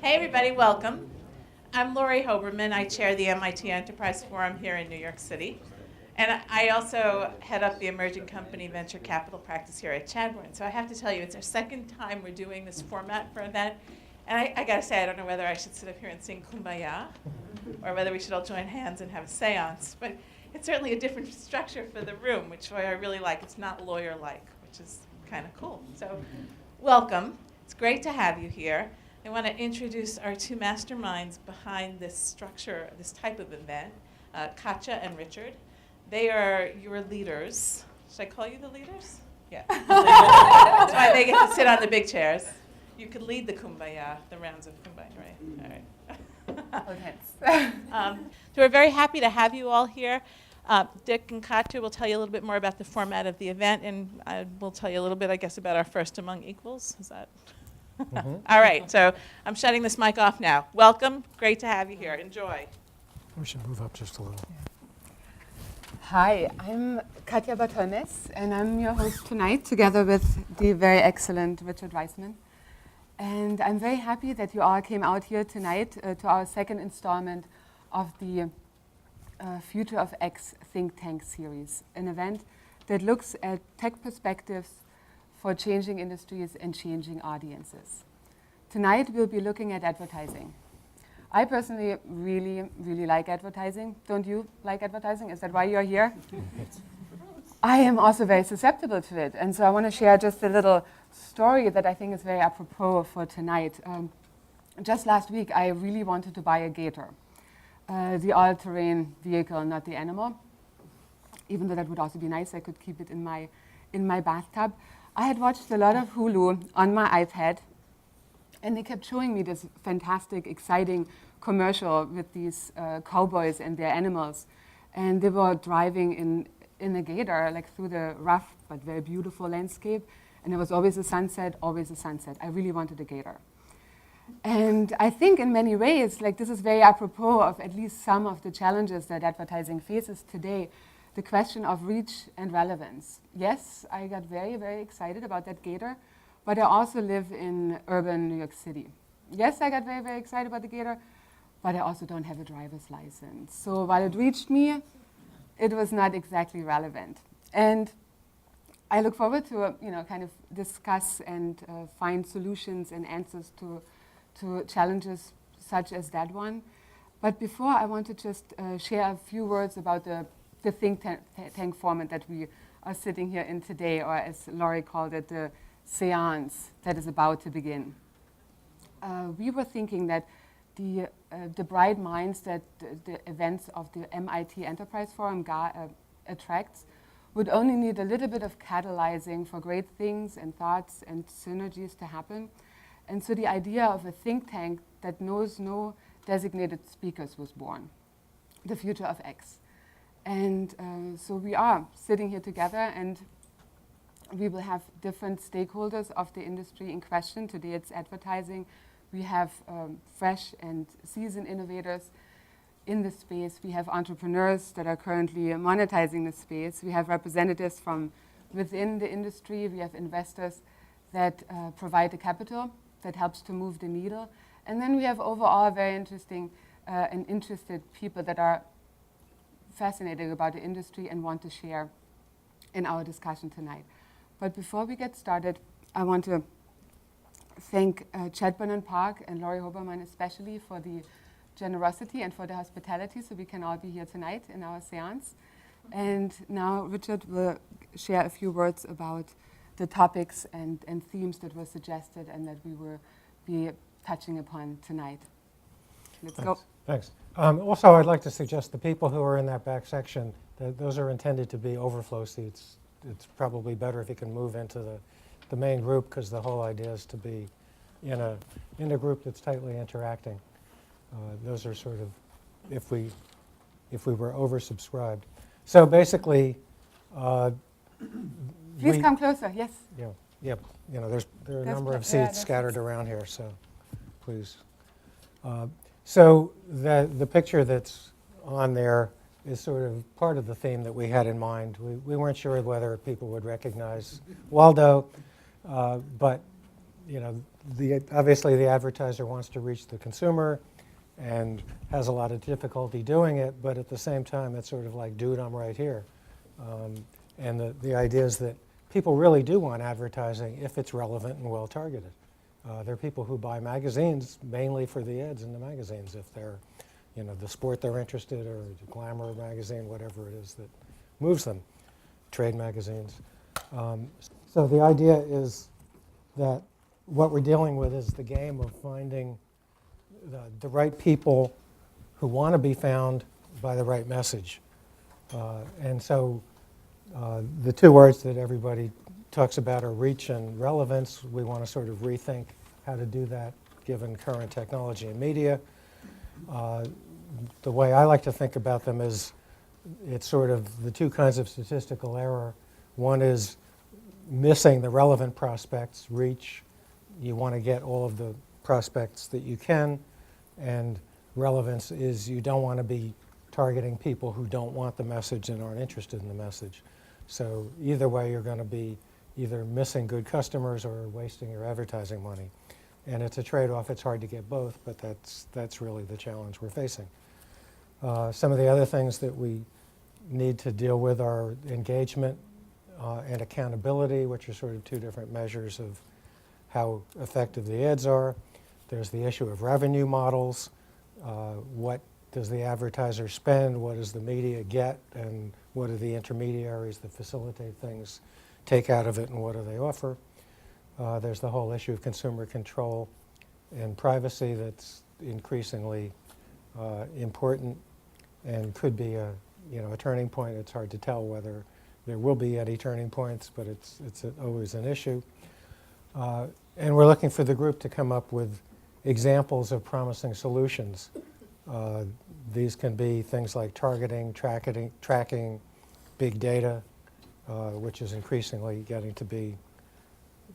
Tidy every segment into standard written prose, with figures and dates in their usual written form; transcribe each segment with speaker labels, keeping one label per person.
Speaker 1: Hey everybody, welcome. I'm Lori Hoberman. I chair the MIT Enterprise Forum here in New York City. And I also head up the emerging company venture capital practice here at Chadbourne. So I have to tell you, it's our second time we're doing this format for an event. And I gotta say, I don't know whether I should sit up here and sing Kumbaya or whether we should all join hands and have a seance. But it's certainly a different structure for the room, which I really like. It's not lawyer-like, which is kind of cool. So welcome. It's great to have you here. I want to introduce our two masterminds behind this structure, this type of event, Katja and Richard. They are your leaders. Should I call you the leaders? Yeah. That's why they get to sit on the big chairs. You could lead the Kumbaya, the rounds of Kumbaya, right? All right.
Speaker 2: Okay.
Speaker 1: So we're very happy to have you all here. Dick and Katja will tell you a little bit more about the format of the event, and I will tell you a little bit, I guess, about our first among equals. Is that? All right, so I'm shutting this mic off now. Welcome. Great to have you here. Enjoy.
Speaker 3: We should move up just a little.
Speaker 2: Hi, I'm Katja Bartolmes, and I'm your host tonight, together with the very excellent Richard Reisman. And I'm very happy that you all came out here tonight to our second installment of the Future of X Think Tank series, an event that looks at tech perspectives for changing industries and changing audiences. Tonight we'll be looking at advertising. I personally really like advertising. Don't you like advertising? Is that why you're here? I am also very susceptible to it, and so I want to share just a little story that I think is very apropos for tonight. Just last week I really wanted to buy a gator, the all-terrain vehicle, not the animal. Even though that would also be nice, I could keep it in my bathtub. I had watched a lot of Hulu on my iPad, and they kept showing me this fantastic, exciting commercial with these cowboys and their animals. And they were driving in a gator, like through the rough but very beautiful landscape. And there was always a sunset, always a sunset. I really wanted a gator. And I think in many ways, like this is very apropos of at least some of the challenges that advertising faces today. The question of reach and relevance. Yes, I got very excited about that gator, but I also live in urban New York City. Yes, I got very excited about the gator, but I also don't have a driver's license. So while it reached me, it was not exactly relevant. And I look forward to kind of discuss and find solutions and answers to challenges such as that one. But before, I want to just share a few words about the think tank format that we are sitting here in today, or as Laurie called it, the seance that is about to begin. We were thinking that the bright minds that the events of the MIT Enterprise Forum attracts would only need a little bit of catalyzing for great things and thoughts and synergies to happen. And so the idea of a think tank that knows no designated speakers was born, the Future of X. And so we are sitting here together, and we will have different stakeholders of the industry in question. Today it's advertising. We have fresh and seasoned innovators in the space. We have entrepreneurs that are currently monetizing the space. We have representatives from within the industry. We have investors that provide the capital that helps to move the needle. And then we have overall very interesting and interested people that are fascinated about the industry and want to share in our discussion tonight. But before we get started, I want to thank Chadbourne Park and Lori Hoberman especially for the generosity and for the hospitality, so we can all be here tonight in our seance. And now Richard will share a few words about the topics and themes that were suggested and that we will be touching upon tonight. Let's go.
Speaker 3: Thanks. Also, I'd like to suggest the people who are in that back section, those are intended to be overflow seats. It's probably better if you can move into the main group, because the whole idea is to be in a group that's tightly interacting. Those are sort of if we were oversubscribed. So basically,
Speaker 2: please come closer. Yes.
Speaker 3: Yeah. There are a number of seats scattered around here, so please. So the picture that's on there is sort of part of the theme that we had in mind. We weren't sure whether people would recognize Waldo, but obviously the advertiser wants to reach the consumer and has a lot of difficulty doing it, but at the same time, it's sort of like, dude, I'm right here. And the idea is that people really do want advertising if it's relevant and well targeted. There are people who buy magazines mainly for the ads in the magazines, if they're, the sport they're interested, or the glamour magazine, whatever it is that moves them, trade magazines. So the idea is that what we're dealing with is the game of finding the right people who want to be found by the right message. And so the two words that everybody talks about are reach and relevance. We want to sort of rethink how to do that given current technology and media. The way I like to think about them is it's sort of the two kinds of statistical error. One is missing the relevant prospects, reach. You want to get all of the prospects that you can. And relevance is you don't want to be targeting people who don't want the message and aren't interested in the message. So either way, you're going to be either missing good customers or wasting your advertising money. And it's a trade-off. It's hard to get both, but that's really the challenge we're facing. Some of the other things that we need to deal with are engagement and accountability, which are sort of two different measures of how effective the ads are. There's the issue of revenue models. What does the advertiser spend? What does the media get? And what do the intermediaries that facilitate things take out of it, and what do they offer? There's the whole issue of consumer control and privacy that's increasingly important and could be a turning point. It's hard to tell whether there will be any turning points, but it's always an issue. And we're looking for the group to come up with examples of promising solutions. These can be things like targeting, tracking, big data, which is increasingly getting to be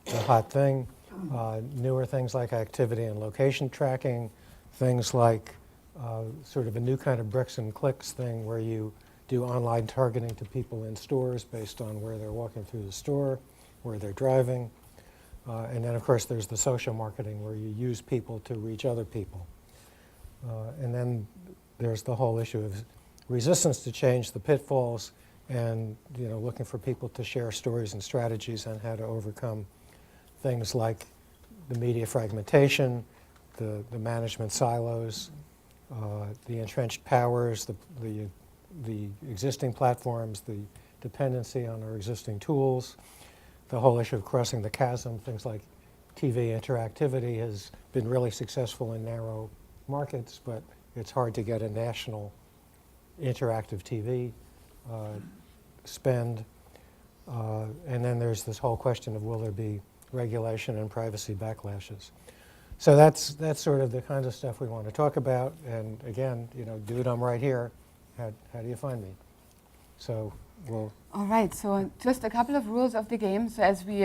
Speaker 3: the hot thing. Newer things like activity and location tracking, things like sort of a new kind of bricks and clicks thing where you do online targeting to people in stores based on where they're walking through the store, where they're driving. And then, of course, there's the social marketing where you use people to reach other people. And then there's the whole issue of resistance to change, the pitfalls, and looking for people to share stories and strategies on how to overcome things like the media fragmentation, the management silos, the entrenched powers, the existing platforms, the dependency on our existing tools, the whole issue of crossing the chasm. Things like TV interactivity has been really successful in narrow markets, but it's hard to get a national interactive TV spend. And then there's this whole question of will there be regulation and privacy backlashes. So that's sort of the kind of stuff we want to talk about. And again, dude, I'm right here. How do you find me? So we'll.
Speaker 2: All right. So just a couple of rules of the game. So as we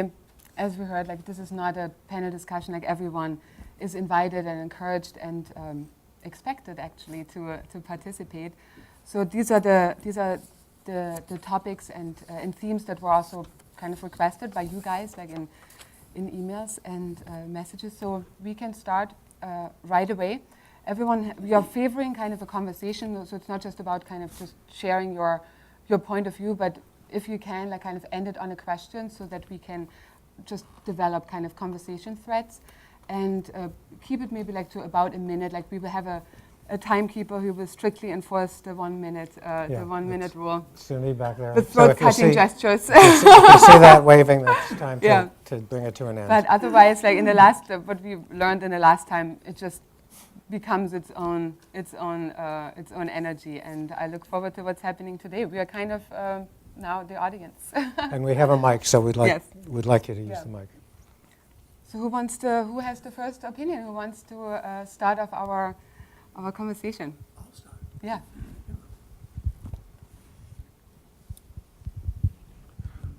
Speaker 2: heard, like this is not a panel discussion. Like everyone is invited and encouraged and expected actually to participate. So these are the topics and themes that were also kind of requested by you guys, like in emails and messages. So we can start right away. Everyone, we are favoring kind of a conversation, so it's not just about kind of just sharing your point of view, but if you can, like kind of end it on a question so that we can just develop kind of conversation threads and keep it maybe like to about a minute. Like we will have a timekeeper who will strictly enforce the 1 minute, the 1 minute rule.
Speaker 3: Suni back there.
Speaker 2: With throat cutting gestures.
Speaker 3: If you see that waving, that's time to bring it to an end.
Speaker 2: But otherwise, like in the last, what we learned in the last time, it just becomes its own energy, and I look forward to what's happening today. We are kind of now the audience. And
Speaker 3: we have a mic, so we'd like you to use the mic.
Speaker 2: So who has the first opinion? Who wants to start off our conversation?
Speaker 4: I'll start.
Speaker 2: Yeah.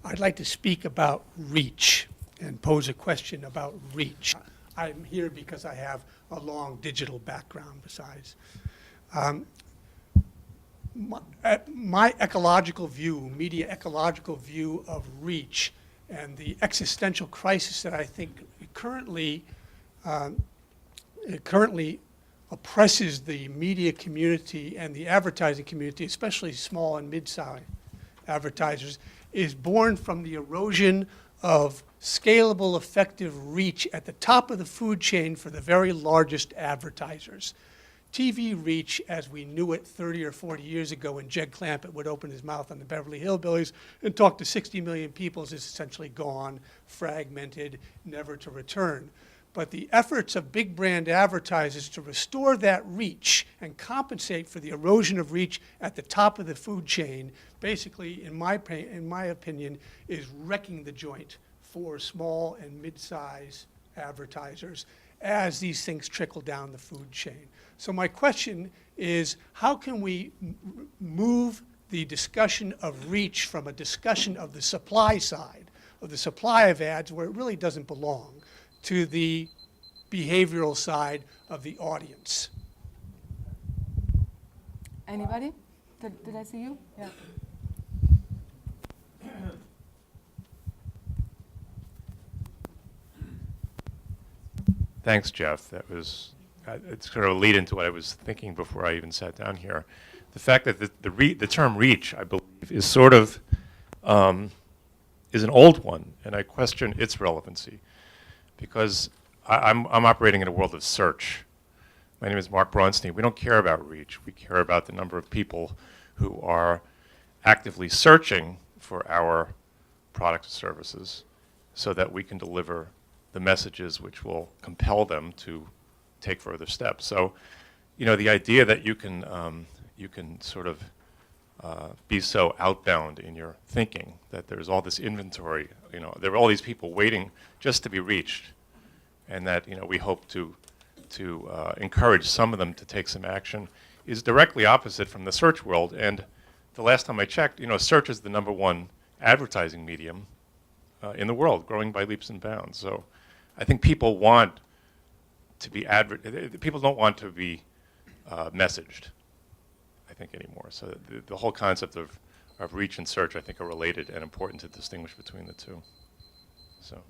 Speaker 4: I'd like to speak about reach and pose a question about reach. I'm here because I have a long digital background besides. My ecological view, media ecological view of reach and the existential crisis that I think currently oppresses the media community and the advertising community, especially small and mid-sized advertisers, is born from the erosion of scalable, effective reach at the top of the food chain for the very largest advertisers. TV reach, as we knew it 30 or 40 years ago when Jed Clampett would open his mouth on the Beverly Hillbillies and talk to 60 million people, is essentially gone, fragmented, never to return. But the efforts of big brand advertisers to restore that reach and compensate for the erosion of reach at the top of the food chain, basically, in my opinion, is wrecking the joint for small and mid-size advertisers as these things trickle down the food chain. So my question is, how can we move the discussion of reach from a discussion of the supply side, of the supply of ads, where it really doesn't belong, to the behavioral side of the audience?
Speaker 2: Anybody? Did I see you? Yeah.
Speaker 5: Thanks, Jeff. That was, it's sort of a lead into what I was thinking before I even sat down here. The fact that the term reach, I believe, is sort of, is an old one, and I question its relevancy. Because I'm operating in a world of search. My name is Mark Braunstein. We don't care about reach. We care about the number of people who are actively searching for our products and services so that we can deliver the messages which will compel them to take further steps. So, you know, the idea that you can sort of be so outbound in your thinking, that there's all this inventory, you know, there are all these people waiting just to be reached, and that, you know, we hope to encourage some of them to take some action, is directly opposite from the search world. And the last time I checked, you know, search is the #1 advertising medium in the world, growing by leaps and bounds. So I think people want to be people don't want to be messaged, I think, anymore. So the whole concept of reach and search, I think, are related and important to distinguish between the two. So.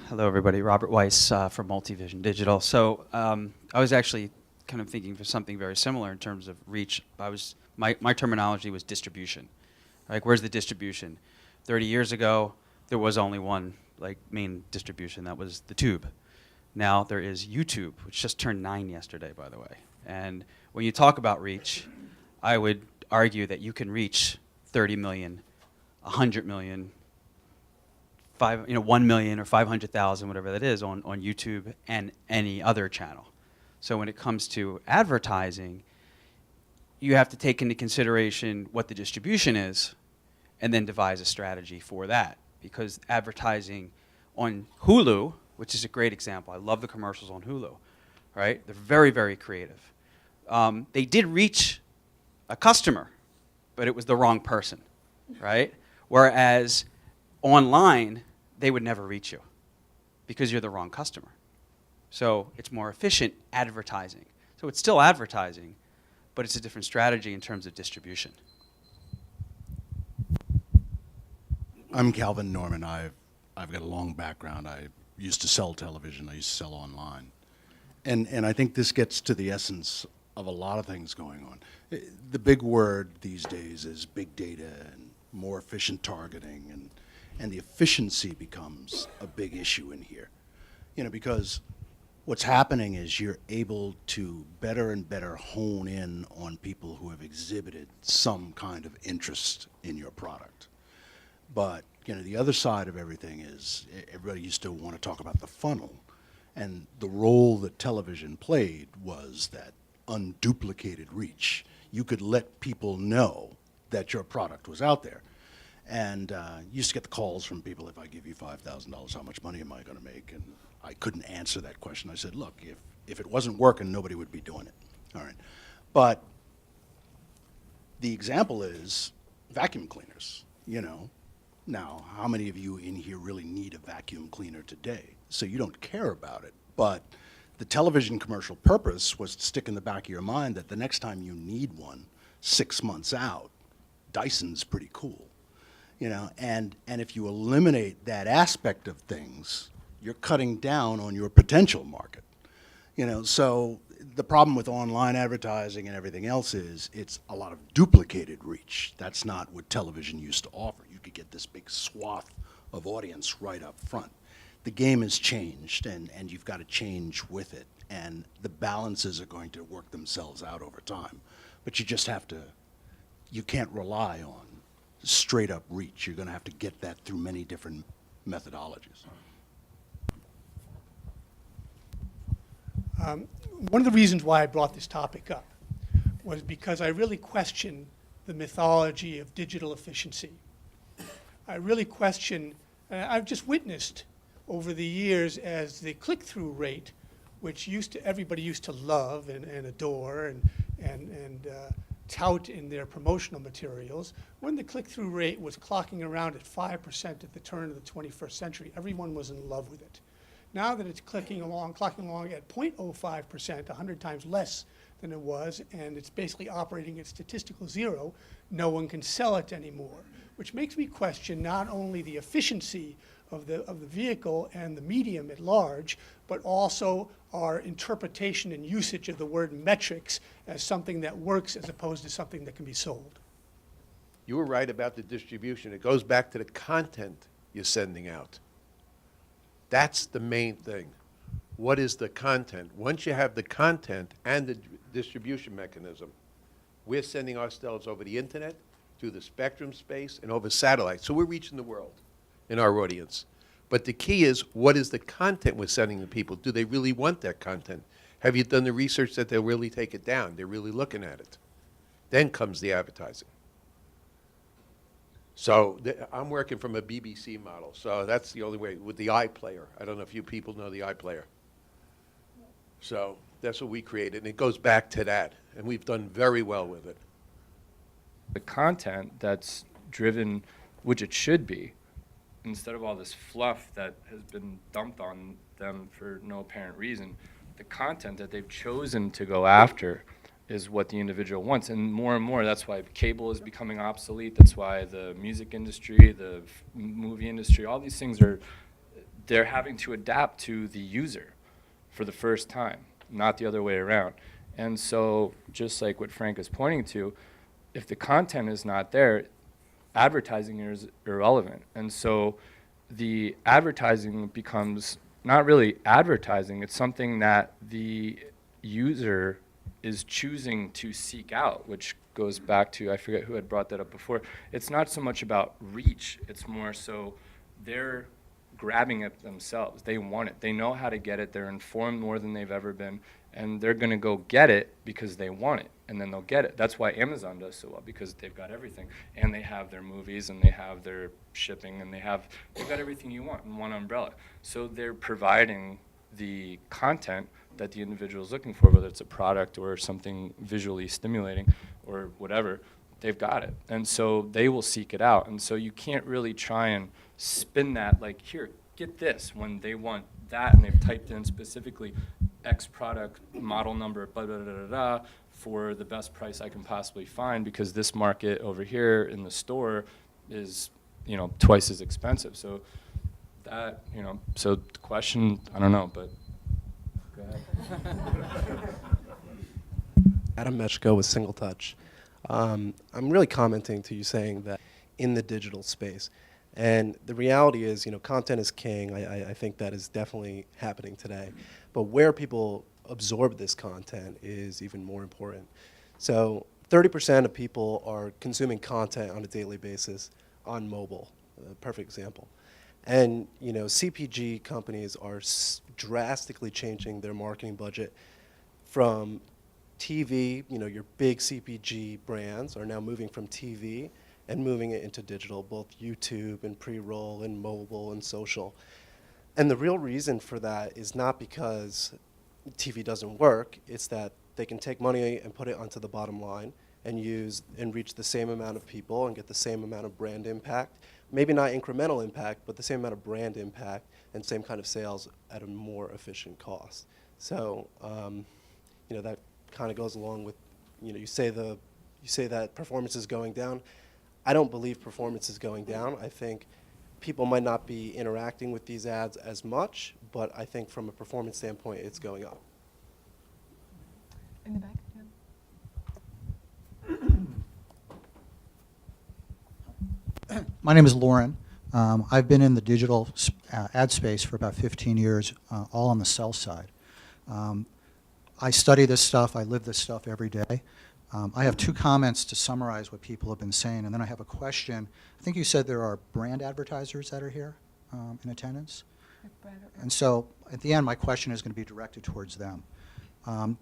Speaker 6: Hello, everybody. Robert Weiss from Multivision Digital. So I was actually kind of thinking for something very similar in terms of reach. My terminology was distribution. Like, where's the distribution? 30 years ago, there was only one main distribution. That was the tube. Now there is YouTube, which just turned 9 yesterday, by the way. And when you talk about reach, I would argue that you can reach 30 million, 100 million, 1 million or 500,000, whatever that is, on YouTube and any other channel. So when it comes to advertising, you have to take into consideration what the distribution is and then devise a strategy for that. Because advertising on Hulu, which is a great example, I love the commercials on Hulu, right? They're very, very creative. They did reach a customer, but it was the wrong person, right? Whereas online, they would never reach you because you're the wrong customer. So it's more efficient advertising. So it's still advertising, but it's a different strategy in terms of distribution.
Speaker 7: I'm Calvin Norman. I've got a long background. I used to sell television. I used to sell online. And I think this gets to the essence of a lot of things going on. The big word these days is big data and more efficient targeting, and the efficiency becomes a big issue in here. You know, because what's happening is you're able to better and better hone in on people who have exhibited some kind of interest in your product. But, you know, the other side of everything is everybody used to want to talk about the funnel. And the role that television played was that unduplicated reach. You could let people know that your product was out there. And you used to get the calls from people, if I give you $5,000, how much money am I going to make? And I couldn't answer that question. I said, look, if it wasn't working, nobody would be doing it. All right. But the example is vacuum cleaners, you know. Now, how many of you in here really need a vacuum cleaner today? So you don't care about it. But the television commercial purpose was to stick in the back of your mind that the next time you need one, 6 months out, Dyson's pretty cool, you know, and if you eliminate that aspect of things, you're cutting down on your potential market, you know. So the problem with online advertising and everything else is it's a lot of duplicated reach. That's not what television used to offer. You could get this big swath of audience right up front. The game has changed, and you've got to change with it, and the balances are going to work themselves out over time. But you just have to, you can't rely on straight up reach. You're going to have to get that through many different methodologies.
Speaker 4: One of the reasons why I brought this topic up was because I really question the mythology of digital efficiency. I really question, I've just witnessed over the years as the click-through rate, which everybody used to love and adore and tout in their promotional materials, when the click-through rate was clocking around at 5% at the turn of the 21st century, everyone was in love with it. Now that it's clocking along at 0.05%, 100 times less than it was, and it's basically operating at statistical zero, no one can sell it anymore, which makes me question not only the efficiency of the vehicle and the medium at large, but also our interpretation and usage of the word metrics as something that works as opposed to something that can be sold.
Speaker 8: You were right about the distribution. It goes back to the content you're sending out. That's the main thing. What is the content? Once you have the content and the distribution mechanism, we're sending ourselves over the internet, through the spectrum space, and over satellite. So we're reaching the world in our audience. But the key is, what is the content we're sending to people? Do they really want that content? Have you done the research that they'll really take it down? They're really looking at it. Then comes the advertising. So I'm working from a BBC model, so that's the only way, with the iPlayer. I don't know if you people know the iPlayer. So that's what we created, and it goes back to that, and we've done very well with it.
Speaker 9: The content that's driven, which it should be, instead of all this fluff that has been dumped on them for no apparent reason, the content that they've chosen to go after is what the individual wants. And more, that's why cable is becoming obsolete. That's why the music industry, the movie industry, all these things they're having to adapt to the user for the first time, not the other way around. And so just like what Frank is pointing to, if the content is not there, advertising is irrelevant. And so the advertising becomes not really advertising, it's something that the user is choosing to seek out, which goes back to, I forget who had brought that up before. It's not so much about reach, it's more so they're grabbing it themselves. They want it. They know how to get it. They're informed more than they've ever been, and they're going to go get it because they want it, and then they'll get it. That's why Amazon does so well, because they've got everything, and they have their movies, and they have their shipping, and they've got everything you want in one umbrella. So they're providing the content that the individual is looking for, whether it's a product or something visually stimulating or whatever. They've got it, and so they will seek it out. And so you can't really try and spin that like, here, get this, when they want that, and they've typed in specifically X product, model number, blah, blah, blah, blah, blah, for the best price I can possibly find, because this market over here in the store is, twice as expensive. So that, so the question, I don't know, but go ahead.
Speaker 10: Adam Meshko with Single Touch. I'm really commenting to you saying that in the digital space. And the reality is, content is king. I think that is definitely happening today. But where people absorb this content is even more important. So 30% of people are consuming content on a daily basis on mobile, a perfect example. And CPG companies are drastically changing their marketing budget from TV, your big CPG brands are now moving from TV and moving it into digital, both YouTube and pre-roll and mobile and social. And the real reason for that is not because TV doesn't work, it's that they can take money and put it onto the bottom line and reach the same amount of people and get the same amount of brand impact. Maybe not incremental impact, but the same amount of brand impact and same kind of sales at a more efficient cost. So, that kind of goes along with, you say the you say that performance is going down. I don't believe performance is going down. I think people might not be interacting with these ads as much, but I think from a performance standpoint, it's going up.
Speaker 2: In the back. Yeah.
Speaker 11: My name is Lauren. I've been in the digital ad space for about 15 years, all on the sell side. I study this stuff. I live this stuff every day. I have two comments to summarize what people have been saying, and then I have a question. I think you said there are brand advertisers that are here in attendance. And so at the end, my question is going to be directed towards them.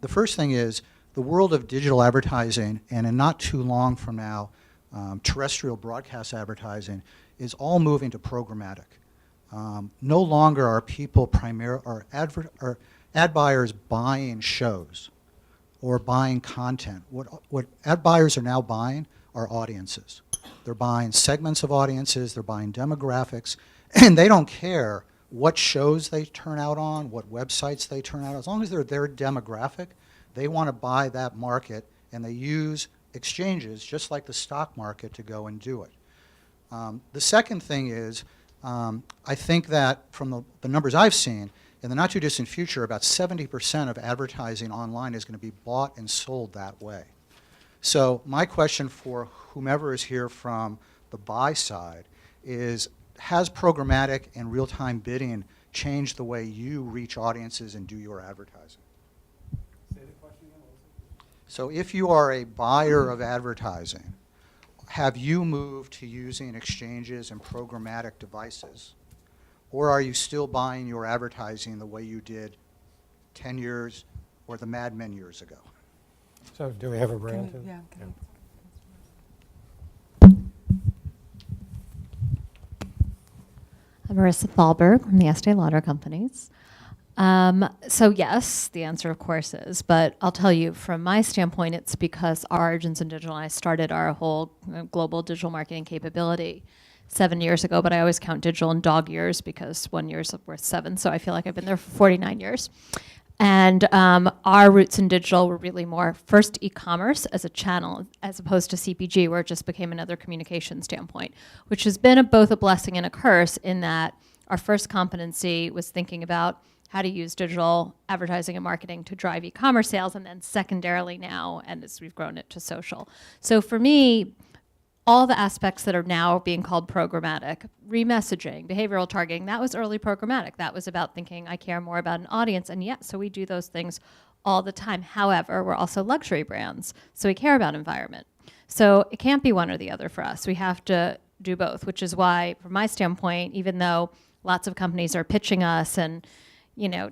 Speaker 11: The first thing is the world of digital advertising, and in not too long from now, terrestrial broadcast advertising is all moving to programmatic. No longer are people ad buyers buying shows or buying content. What ad buyers are now buying are audiences. They're buying segments of audiences, they're buying demographics, and they don't care what shows they turn out on, what websites they turn out on. As long as they're their demographic, they want to buy that market, and they use exchanges, just like the stock market, to go and do it. The second thing is, I think that from the numbers I've seen, in the not too distant future, about 70% of advertising online is going to be bought and sold that way. So my question for whomever is here from the buy side is, has programmatic and real-time bidding changed the way you reach audiences and do your advertising?
Speaker 3: Say the question again.
Speaker 11: So if you are a buyer of advertising, have you moved to using exchanges and programmatic devices? Or are you still buying your advertising the way you did 10 years or the Mad Men years ago?
Speaker 3: So do we have a brand?
Speaker 2: Can we-
Speaker 3: too?
Speaker 2: yeah, can we-
Speaker 12: I'm Marissa Thalberg from the Estee Lauder Companies. So yes, the answer of course is, but I'll tell you from my standpoint, it's because our origins in digital, I started our whole global digital marketing capability 7 years ago, but I always count digital in dog years because 1 year is worth 7, so I feel like I've been there for 49 years. And our roots in digital were really more first e-commerce as a channel as opposed to CPG, where it just became another communication standpoint, which has been both a blessing and a curse in that our first competency was thinking about how to use digital advertising and marketing to drive e-commerce sales, and then secondarily now, and as we've grown it to social. So for me, all the aspects that are now being called programmatic, remessaging, behavioral targeting, that was early programmatic. That was about thinking I care more about an audience, and yes, so we do those things all the time. However, we're also luxury brands, so we care about environment. So it can't be one or the other for us. We have to do both, which is why, from my standpoint, even though lots of companies are pitching us and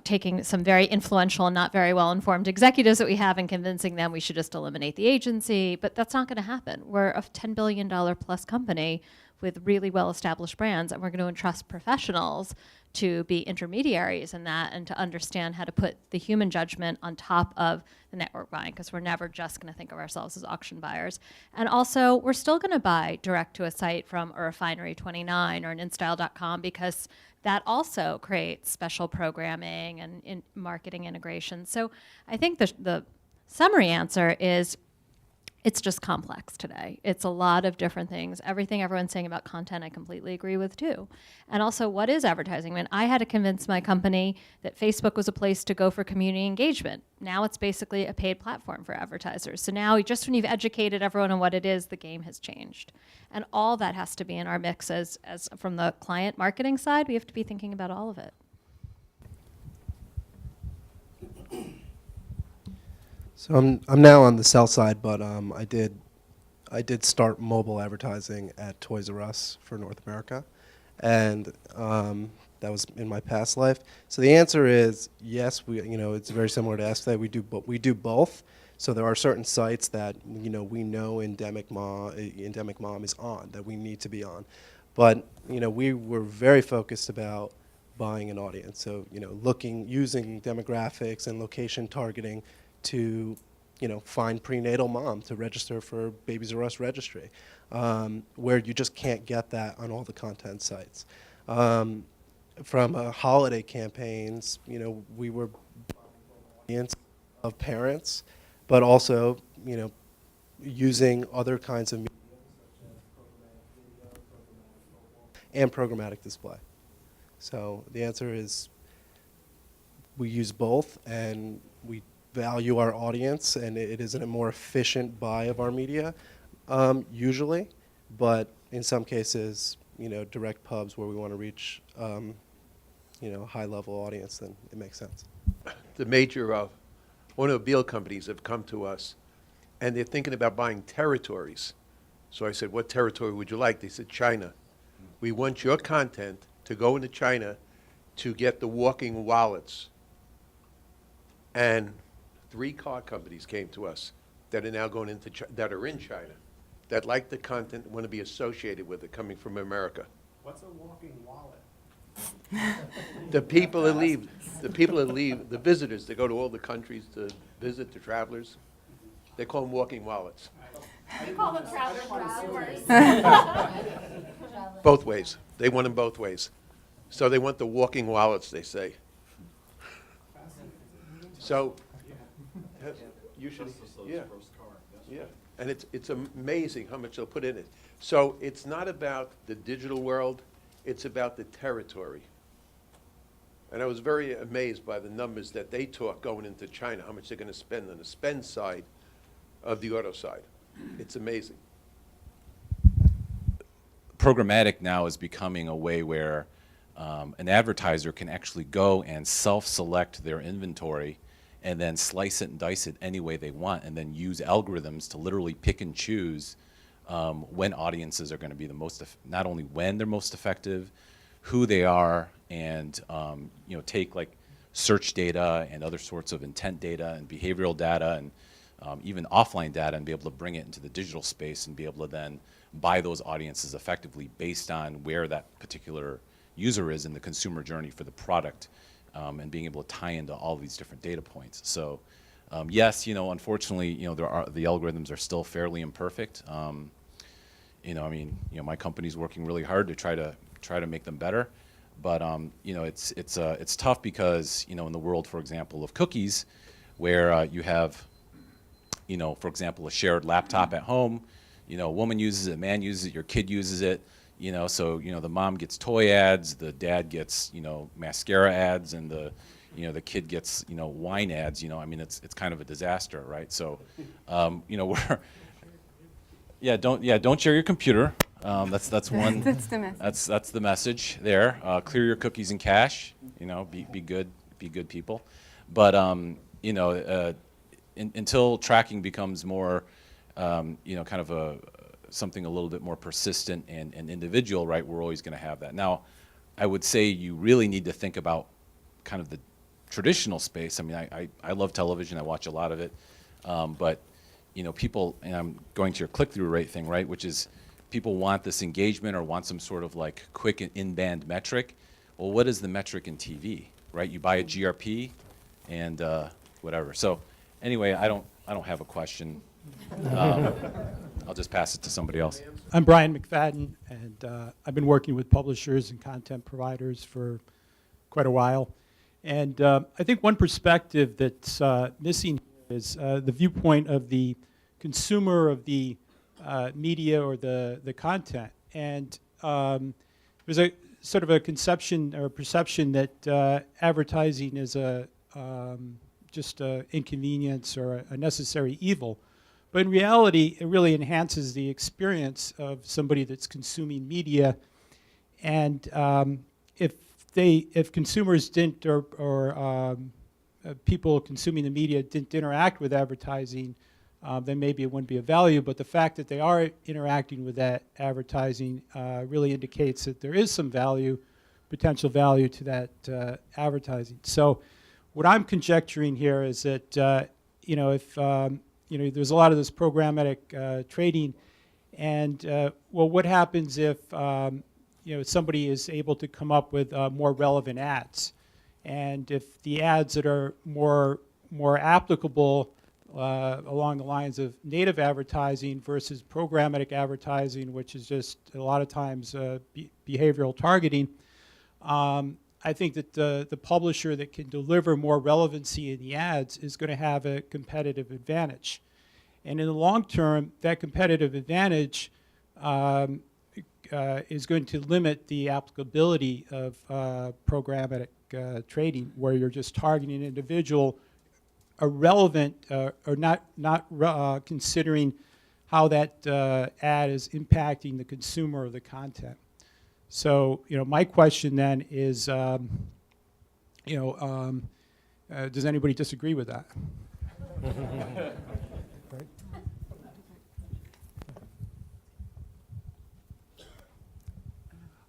Speaker 12: taking some very influential and not very well-informed executives that we have and convincing them we should just eliminate the agency, but that's not going to happen. We're a $10 billion plus company with really well-established brands, and we're going to entrust professionals to be intermediaries in that and to understand how to put the human judgment on top of the network buying, because we're never just going to think of ourselves as auction buyers. And also, we're still going to buy direct to a site from a Refinery29 or an InStyle.com, because that also creates special programming and marketing integration. So I think the summary answer is it's just complex today. It's a lot of different things. Everything everyone's saying about content, I completely agree with too. And also, what is advertising? I mean, I had to convince my company that Facebook was a place to go for community engagement. Now it's basically a paid platform for advertisers. So now, just when you've educated everyone on what it is, the game has changed. And all that has to be in our mix as from the client marketing side, we have to be thinking about all of it.
Speaker 10: So I'm now on the sell side, but I did start mobile advertising at Toys R Us for North America, and that was in my past life. So the answer is yes. It's very similar to Ask That. We do both. So there are certain sites that we know Endemic Mom is on, that we need to be on, but we were very focused about buying an audience. So using demographics and location targeting to find prenatal mom to register for Babies R Us registry, where you just can't get that on all the content sites. From holiday campaigns, we were audience of parents, but also using other kinds of media, and programmatic display. So the answer is we use both, and we value our audience, and it is a more efficient buy of our media, usually. But in some cases, direct pubs where we want to reach, high-level audience, then it makes sense.
Speaker 8: The major automobile companies have come to us, and they're thinking about buying territories. So I said, what territory would you like? They said, China. We want your content to go into China to get the walking wallets. And 3 car companies came to us that are now going into that are in China, that like the content, want to be associated with it, coming from America.
Speaker 3: What's a walking wallet?
Speaker 8: The people that leave, the visitors that go to all the countries to visit, the travelers, they call them walking wallets.
Speaker 12: We call them travelers.
Speaker 8: Both ways. They want them both ways. So they want the walking wallets, they say. So, you should, yeah. Yeah, and it's amazing how much they'll put in it. So it's not about the digital world, it's about the territory. And I was very amazed by the numbers that they talk going into China, how much they're going to spend on the spend side of the auto side. It's amazing.
Speaker 13: Programmatic now is becoming a way where an advertiser can actually go and self-select their inventory and then slice it and dice it any way they want, and then use algorithms to literally pick and choose when audiences are going to be the most, not only when they're most effective, who they are, and take like search data and other sorts of intent data and behavioral data and even offline data, and be able to bring it into the digital space and be able to then buy those audiences effectively based on where that particular user is in the consumer journey for the product, and being able to tie into all these different data points. So yes, unfortunately, the algorithms are still fairly imperfect. My company's working really hard to try to make them better, but it's tough because in the world, for example, of cookies, where you have for example, a shared laptop at home, a woman uses it, a man uses it, your kid uses it, so the mom gets toy ads, the dad gets mascara ads, and the kid gets wine ads. It's kind of a disaster, right? So we're don't share your computer. That's one.
Speaker 2: That's the message.
Speaker 13: That's the message there. Clear your cookies and cache. Be good people. But until tracking becomes more, kind of something a little bit more persistent and individual, right? We're always going to have that. Now, I would say you really need to think about kind of the traditional space. I love television. I watch a lot of it, but people, and I'm going to your click-through rate thing, right? Which is people want this engagement or want some sort of like quick in-band metric. Well, what is the metric in TV, right? You buy a GRP and whatever. So anyway, I don't have a question. I'll just pass it to somebody else.
Speaker 14: I'm Brian McFadden, and I've been working with publishers and content providers for quite a while. And I think one perspective that's missing is the viewpoint of the consumer of the media or the content. And there's a sort of a conception or a perception that advertising is just an inconvenience or a necessary evil. But in reality, it really enhances the experience of somebody that's consuming media. And if consumers didn't, or people consuming the media didn't interact with advertising, then maybe it wouldn't be of value. But the fact that they are interacting with that advertising really indicates that there is some value, potential value to that advertising. So what I'm conjecturing here is that if there's a lot of this programmatic trading, and what happens if somebody is able to come up with more relevant ads, and if the ads that are more applicable along the lines of native advertising versus programmatic advertising, which is just a lot of times behavioral targeting, I think that the publisher that can deliver more relevancy in the ads is going to have a competitive advantage. And in the long term, that competitive advantage is going to limit the applicability of programmatic trading, where you're just targeting an individual, irrelevant or not considering how that ad is impacting the consumer of the content. So, my question then is, does anybody disagree with that?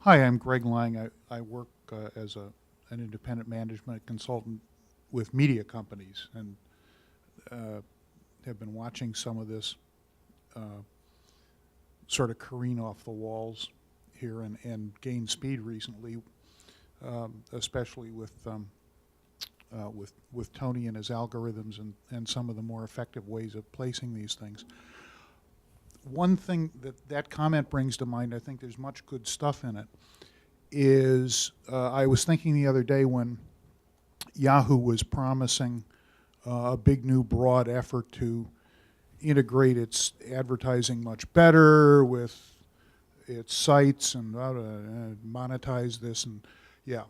Speaker 15: Hi, I'm Greg Lang. I work as an independent management consultant with media companies, and have been watching some of this sort of careen off the walls here and gain speed recently, especially with Tony and his algorithms and some of the more effective ways of placing these things. One thing that comment brings to mind, I think there's much good stuff in it, is I was thinking the other day when Yahoo was promising a big new broad effort to integrate its advertising much better with its sites and monetize this, and yeah.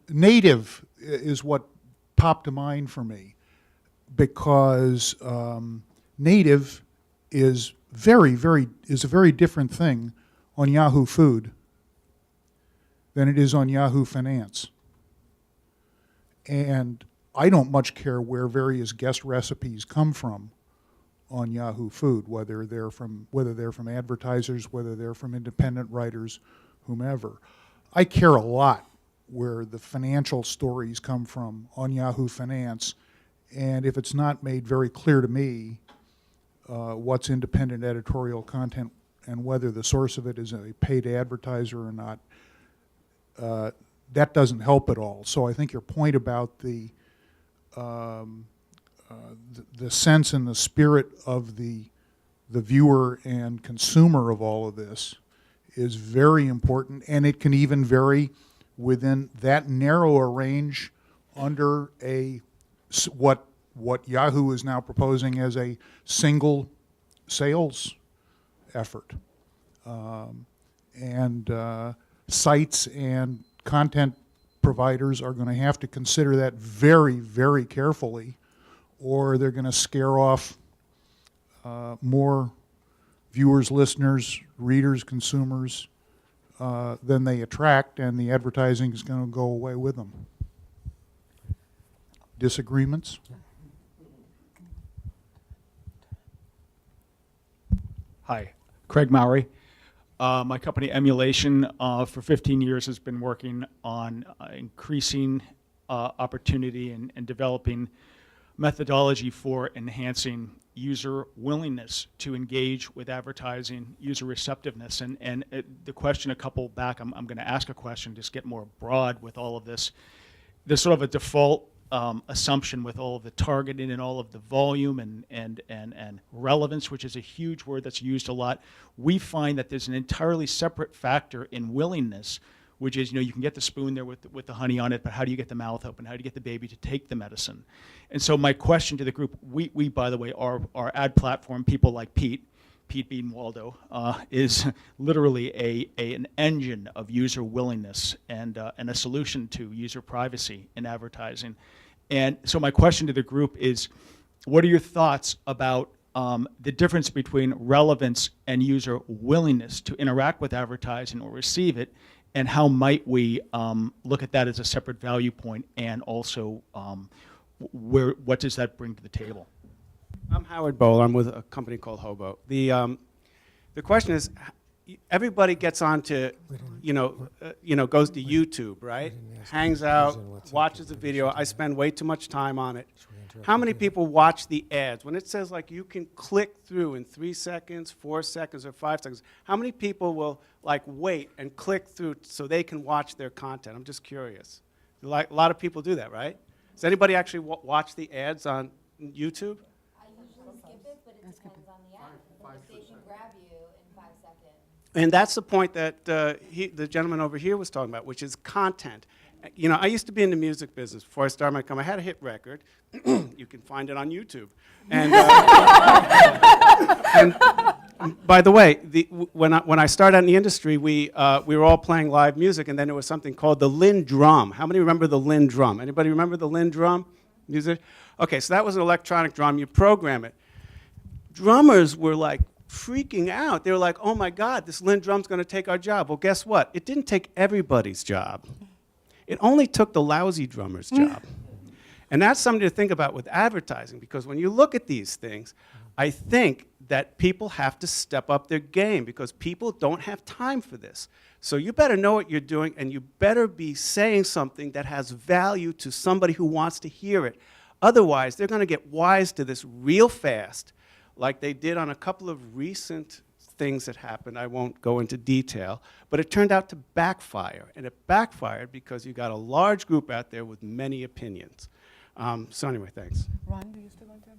Speaker 15: Native is what popped to mind for me, because native is a very different thing on Yahoo Food than it is on Yahoo Finance. And I don't much care where various guest recipes come from on Yahoo Food, whether they're from advertisers, whether they're from independent writers, whomever. I care a lot where the financial stories come from on Yahoo Finance, and if it's not made very clear to me what's independent editorial content and whether the source of it is a paid advertiser or not, that doesn't help at all. So I think your point about the sense and the spirit of the viewer and consumer of all of this is very important, and it can even vary within that narrower range under what Yahoo is now proposing as a single sales effort. Sites and content providers are going to have to consider that very, very carefully, or they're going to scare off more viewers, listeners, readers, consumers than they attract, and the advertising is going to go away with them. Disagreements?
Speaker 16: Hi, Craig Mowry. My company Emulation for 15 years has been working on increasing opportunity and developing methodology for enhancing user willingness to engage with advertising, user receptiveness. And the question a couple back, I'm going to ask a question, just get more broad with all of this. There's sort of a default assumption with all of the targeting and all of the volume and relevance, which is a huge word that's used a lot. We find that there's an entirely separate factor in willingness, which is, you can get the spoon there with the honey on it, but how do you get the mouth open? How do you get the baby to take the medicine? And so my question to the group, we by the way, our ad platform, people like Pete being Waldo, is literally an engine of user willingness and a solution to user privacy in advertising. And so my question to the group is, what are your thoughts about the difference between relevance and user willingness to interact with advertising or receive it, and how might we look at that as a separate value point, and also what does that bring to the table?
Speaker 17: I'm Howard Bowl. I'm with a company called Hobo. The question is, everybody gets onto, goes to YouTube, right? Hangs out, watches a video. I spend way too much time on it. How many people watch the ads? When it says like you can click through in 3 seconds, 4 seconds, or 5 seconds, how many people will like wait and click through so they can watch their content? I'm just curious. Like, a lot of people do that, right? Does anybody actually watch the ads on YouTube?
Speaker 18: I usually skip it, but it depends on the ad. If they can grab you in 5 seconds.
Speaker 17: And that's the point that the gentleman over here was talking about, which is content. You know, I used to be in the music business before I started my company. I had a hit record. You can find it on YouTube. And, and by the way, when I started out in the industry, we were all playing live music, and then there was something called the Linn drum. How many remember the Linn drum? Anybody remember the Linn drum music? Okay, so that was an electronic drum. You program it. Drummers were like freaking out. They were like, oh my God, this Linn drum's going to take our job. Well, guess what? It didn't take everybody's job. It only took the lousy drummer's job. And that's something to think about with advertising, because when you look at these things, I think that people have to step up their game, because people don't have time for this. So you better know what you're doing, and you better be saying something that has value to somebody who wants to hear it. Otherwise, they're going to get wise to this real fast, like they did on a couple of recent things that happened. I won't go into detail, but it turned out to backfire. And it backfired because you got a large group out there with many opinions. So anyway, thanks.
Speaker 2: Ron, do you still want to?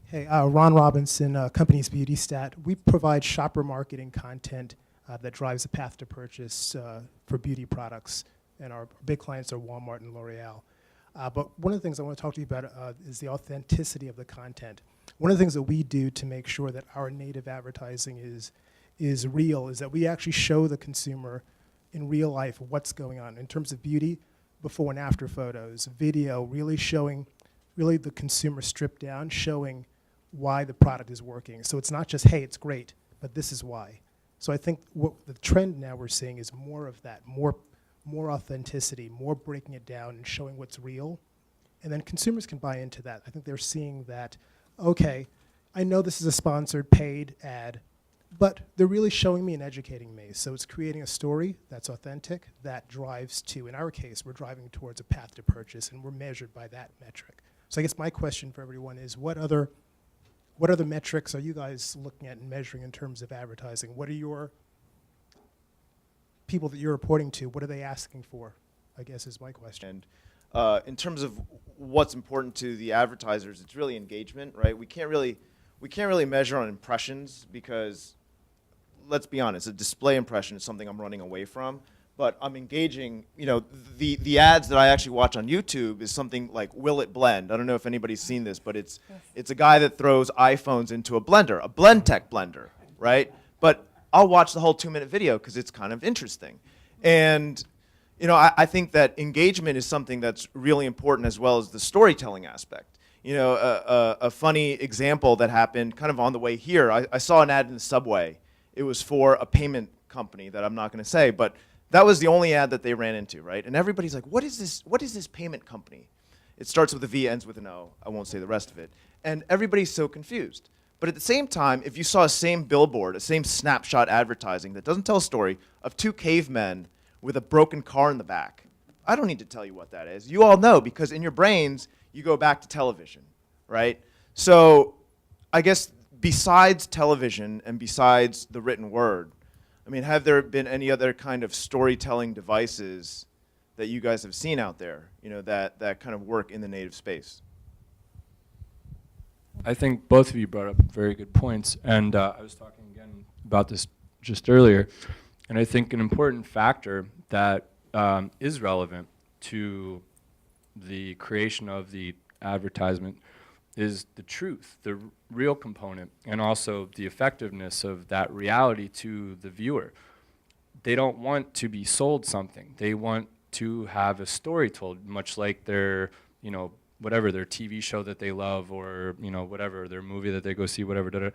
Speaker 18: Hey, Ron Robinson, Company's Beauty Stat. We provide shopper marketing content that drives a path to purchase for beauty products, and our big clients are Walmart and L'Oreal. But one of the things I want to talk to you about is the authenticity of the content. One of the things that we do to make sure that our native advertising is real is that we actually show the consumer in real life what's going on in terms of beauty, before and after photos, video, really showing the consumer stripped down, showing why the product is working. So it's not just, hey, it's great, but this is why. So I think what the trend now we're seeing is more of that, more authenticity, more breaking it down and showing what's real. And then consumers can buy into that. I think they're seeing that, okay, I know this is a sponsored paid ad, but they're really showing me and educating me. So it's creating a story that's authentic, that drives to, in our case, we're driving towards a path to purchase, and we're measured by that metric. So I guess my question for everyone is, what other metrics are you guys looking at and measuring in terms of advertising? What are your people that you're reporting to, what are they asking for, I guess is my question.
Speaker 19: And in terms of what's important to the advertisers, it's really engagement, right? We can't really measure on impressions, because let's be honest, a display impression is something I'm running away from. But I'm engaging, you know, the ads that I actually watch on YouTube is something like Will It Blend? I don't know if anybody's seen this, but it's a guy that throws iPhones into a blender, a Blendtec blender, right? But I'll watch the whole 2-minute video because it's kind of interesting. And, you know, I think that engagement is something that's really important, as well as the storytelling aspect. You know, a funny example that happened kind of on the way here, I saw an ad in the subway. It was for a payment company that I'm not going to say, but that was the only ad that they ran into, right? And everybody's like, what is this payment company? It starts with a V, ends with an O. I won't say the rest of it. And everybody's so confused. But at the same time, if you saw a same billboard, a same snapshot advertising that doesn't tell a story of 2 cavemen with a broken car in the back, I don't need to tell you what that is. You all know, because in your brains, you go back to television, right? So I guess besides television and besides the written word, I mean, have there been any other kind of storytelling devices that you guys have seen out there, you know, that kind of work in the native space?
Speaker 9: I think both of you brought up very good points, and I was talking again about this just earlier, and I think an important factor that is relevant to the creation of the advertisement is the truth, the real component, and also the effectiveness of that reality to the viewer. They don't want to be sold something. They want to have a story told, much like their, you know, whatever, their TV show that they love, or, you know, whatever, their movie that they go see, whatever, da-da.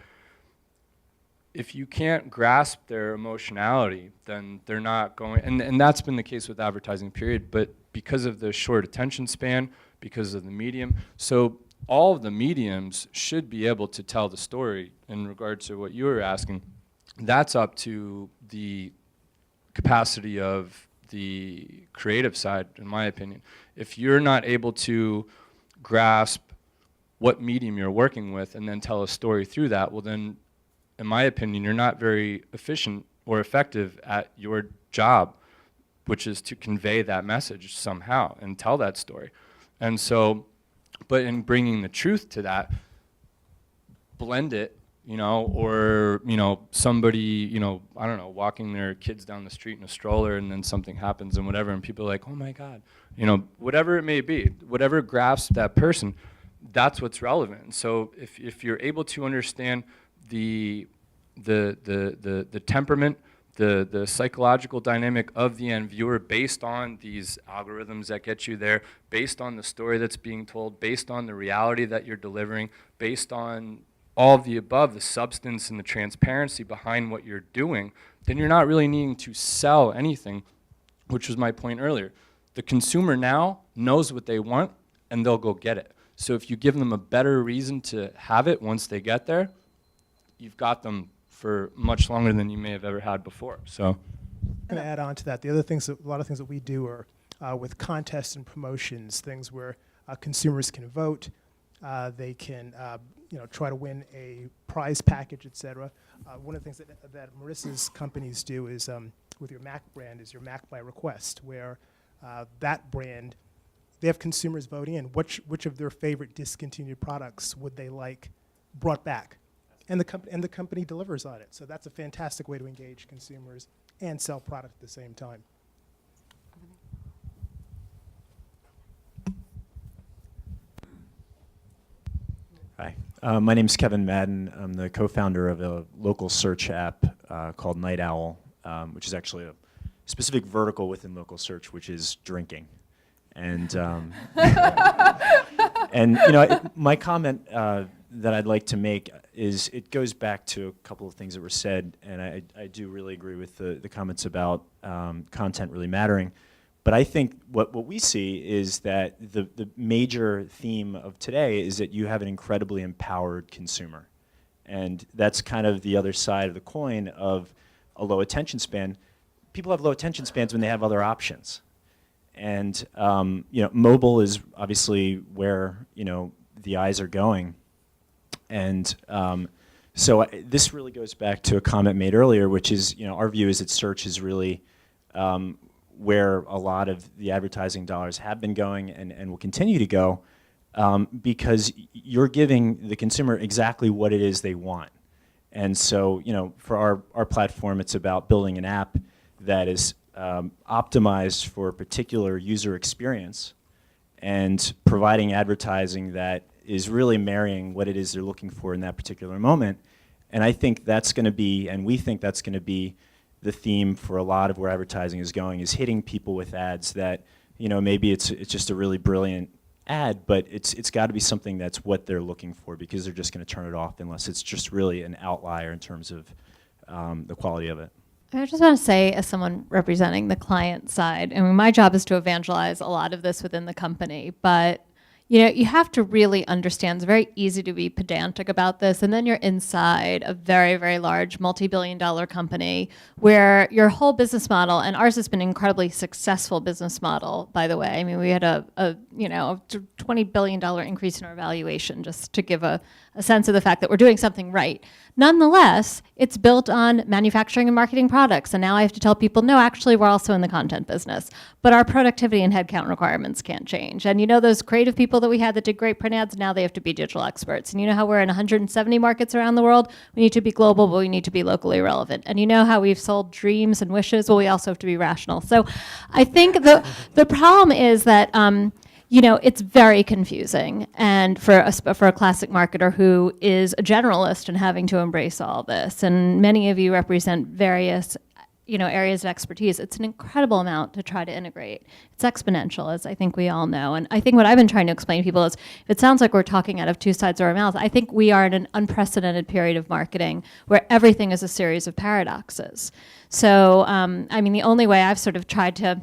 Speaker 9: If you can't grasp their emotionality, then they're not going, and that's been the case with advertising, period, but because of the short attention span, because of the medium, so all of the mediums should be able to tell the story. In regards to what you were asking, that's up to the capacity of the creative side, in my opinion. If you're not able to grasp what medium you're working with and then tell a story through that, well then, in my opinion, you're not very efficient or effective at your job, which is to convey that message somehow and tell that story. And so, but in bringing the truth to that, blend it, or, somebody, I don't know, walking their kids down the street in a stroller and then something happens and whatever, and people are like, oh my God, whatever it may be, whatever grasps that person, that's what's relevant. So if you're able to understand the temperament, the psychological dynamic of the end viewer based on these algorithms that get you there, based on the story that's being told, based on the reality that you're delivering, based on all of the above, the substance and the transparency behind what you're doing, then you're not really needing to sell anything, which was my point earlier. The consumer now knows what they want, and they'll go get it. So if you give them a better reason to have it once they get there, you've got them for much longer than you may have ever had before. So,
Speaker 18: I'm going to add on to that. The other things, a lot of things that we do are with contests and promotions, things where consumers can vote, they can try to win a prize package, etc. One of the things that Marissa's companies do is with your Mac brand is your Mac by request, where that brand, they have consumers voting in which of their favorite discontinued products would they like brought back. And the company delivers on it. So that's a fantastic way to engage consumers and sell product at the same time.
Speaker 20: Hi, my name is Kevin Madden. I'm the co-founder of a local search app called Night Owl, which is actually a specific vertical within local search, which is drinking. And my comment that I'd like to make is it goes back to a couple of things that were said, and I do really agree with the comments about content really mattering. But I think what we see is that the major theme of today is that you have an incredibly empowered consumer. And that's kind of the other side of the coin of a low attention span. People have low attention spans when they have other options. And mobile is obviously where the eyes are going. And so this really goes back to a comment made earlier, which is our view is that search is really where a lot of the advertising dollars have been going and will continue to go, because you're giving the consumer exactly what it is they want. And so for our platform, it's about building an app that is optimized for a particular user experience and providing advertising that is really marrying what it is they're looking for in that particular moment. And I think that's going to be, and we think that's going to be the theme for a lot of where advertising is going, is hitting people with ads that, maybe it's just a really brilliant ad, but it's got to be something that's what they're looking for, because they're just going to turn it off unless it's just really an outlier in terms of the quality of it.
Speaker 12: I just want to say, as someone representing the client side, my job is to evangelize a lot of this within the company, but you have to really understand, it's very easy to be pedantic about this, and then you're inside a very, very large multi-billion-dollar company where your whole business model, and ours has been an incredibly successful business model, by the way. We had a $20 billion increase in our valuation, just to give a sense of the fact that we're doing something right. Nonetheless, it's built on manufacturing and marketing products, and now I have to tell people, no, actually, we're also in the content business. But our productivity and headcount requirements can't change. And those creative people that we had that did great print ads, now they have to be digital experts. And how we're in 170 markets around the world? We need to be global, but we need to be locally relevant. And how we've sold dreams and wishes? Well, we also have to be rational. So I think the problem is that it's very confusing, and for a classic marketer who is a generalist and having to embrace all this, and many of you represent various areas of expertise, it's an incredible amount to try to integrate. It's exponential, as I think we all know. And I think what I've been trying to explain to people is, if it sounds like we're talking out of two sides of our mouth, I think we are in an unprecedented period of marketing where everything is a series of paradoxes. So, the only way I've sort of tried to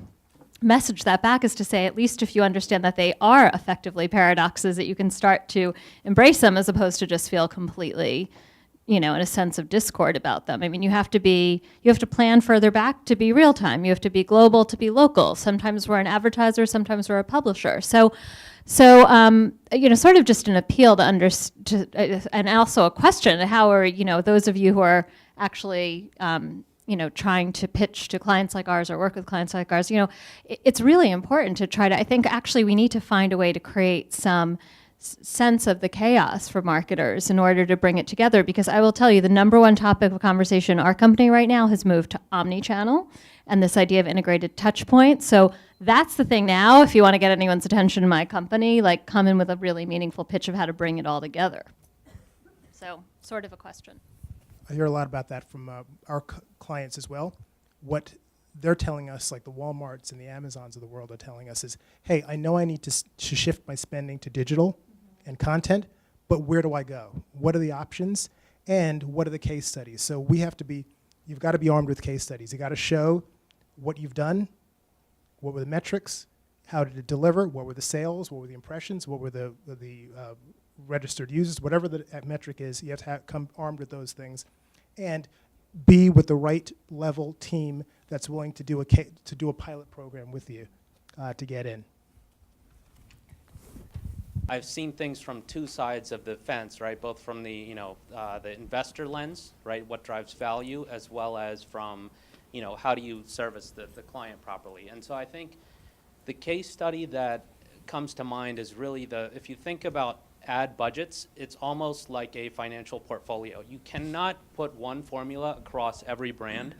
Speaker 12: message that back is to say, at least if you understand that they are effectively paradoxes, that you can start to embrace them as opposed to just feel completely, in a sense of discord about them. You have to plan further back to be real time. You have to be global to be local. Sometimes we're an advertiser, sometimes we're a publisher. So sort of just an appeal to and also a question, how are, those of you who are actually, trying to pitch to clients like ours or work with clients like ours, it's really important to try to, I think actually we need to find a way to create some sense of the chaos for marketers in order to bring it together. Because I will tell you, the number one topic of conversation in our company right now has moved to omni-channel and this idea of integrated touch points. So that's the thing now. If you want to get anyone's attention in my company, like come in with a really meaningful pitch of how to bring it all together. So sort of a question.
Speaker 18: I hear a lot about that from our clients as well. What they're telling us, like the Walmarts and the Amazons of the world are telling us is, hey, I know I need to shift my spending to digital and content, but where do I go? What are the options? And what are the case studies? So we have to be, you've got to be armed with case studies. You got to show what you've done, what were the metrics, how did it deliver, what were the sales, what were the impressions, what were the registered users, whatever the metric is, you have to come armed with those things, and be with the right level team that's willing to do a pilot program with you to get in.
Speaker 21: I've seen things from two sides of the fence, right? Both from the the investor lens, right? What drives value, as well as from how do you service the client properly. And so I think the case study that comes to mind is really if you think about ad budgets, it's almost like a financial portfolio. You cannot put one formula across every brand.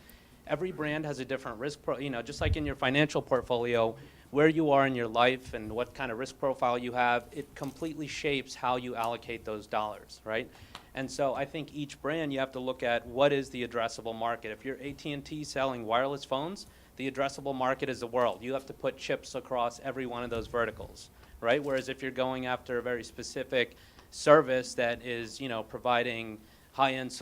Speaker 21: Every brand has a different risk just like in your financial portfolio, where you are in your life and what kind of risk profile you have, it completely shapes how you allocate those dollars, right? And so I think each brand, you have to look at what is the addressable market. If you're AT&T selling wireless phones, the addressable market is the world. You have to put chips across every one of those verticals, right? Whereas if you're going after a very specific service that is, providing high-end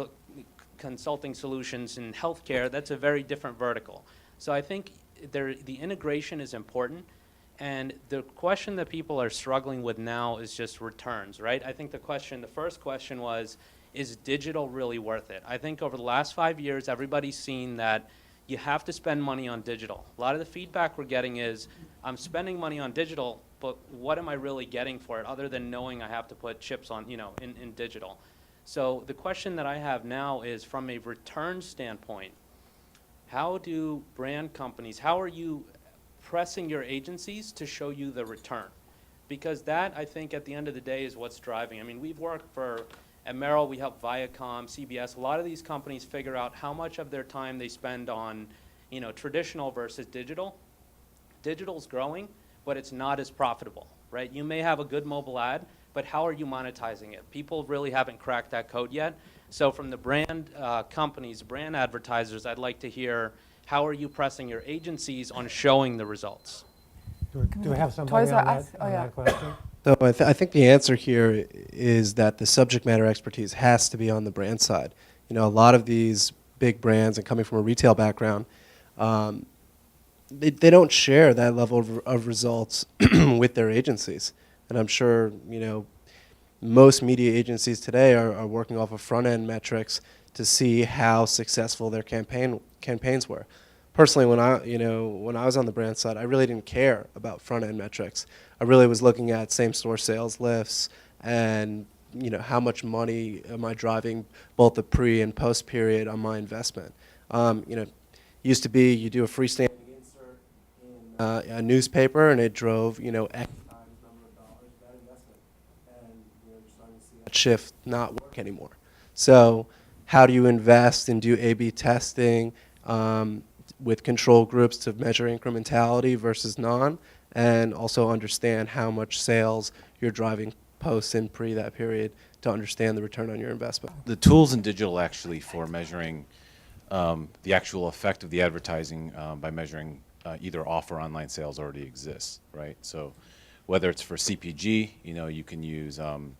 Speaker 21: consulting solutions in healthcare, that's a very different vertical. So I think the integration is important. And the question that people are struggling with now is just returns, right? I think the first question was, is digital really worth it? I think over the last 5 years, everybody's seen that you have to spend money on digital. A lot of the feedback we're getting is, I'm spending money on digital, but what am I really getting for it other than knowing I have to put chips on, in digital? So the question that I have now is, from a return standpoint, how do brand companies, how are you pressing your agencies to show you the return? Because that, I think, at the end of the day is what's driving. I mean, we've worked at Merrill, we help Viacom, CBS, a lot of these companies figure out how much of their time they spend on, traditional versus digital. Digital's growing, but it's not as profitable, right? You may have a good mobile ad, but how are you monetizing it? People really haven't cracked that code yet. So from the brand companies, brand advertisers, I'd like to hear, how are you pressing your agencies on showing the results?
Speaker 3: Do we have somebody on that question?
Speaker 10: So I think the answer here is that the subject matter expertise has to be on the brand side. A lot of these big brands, and coming from a retail background, they don't share that level of results with their agencies. And I'm sure, most media agencies today are working off of front-end metrics to see how successful their campaigns were. Personally, when I was on the brand side, I really didn't care about front-end metrics. I really was looking at same-store sales lifts and how much money am I driving both the pre and post period on my investment. Used to be you do a freestanding insert in a newspaper and it drove X times number of dollars of that investment, and you're starting to see that shift not work anymore. So how do you invest and do A/B testing with control groups to measure incrementality versus non, and also understand how much sales you're driving post and pre that period to understand the return on your investment?
Speaker 13: The tools in digital actually for measuring the actual effect of the advertising by measuring either off or online sales already exists, right? So whether it's for CPG, you can use the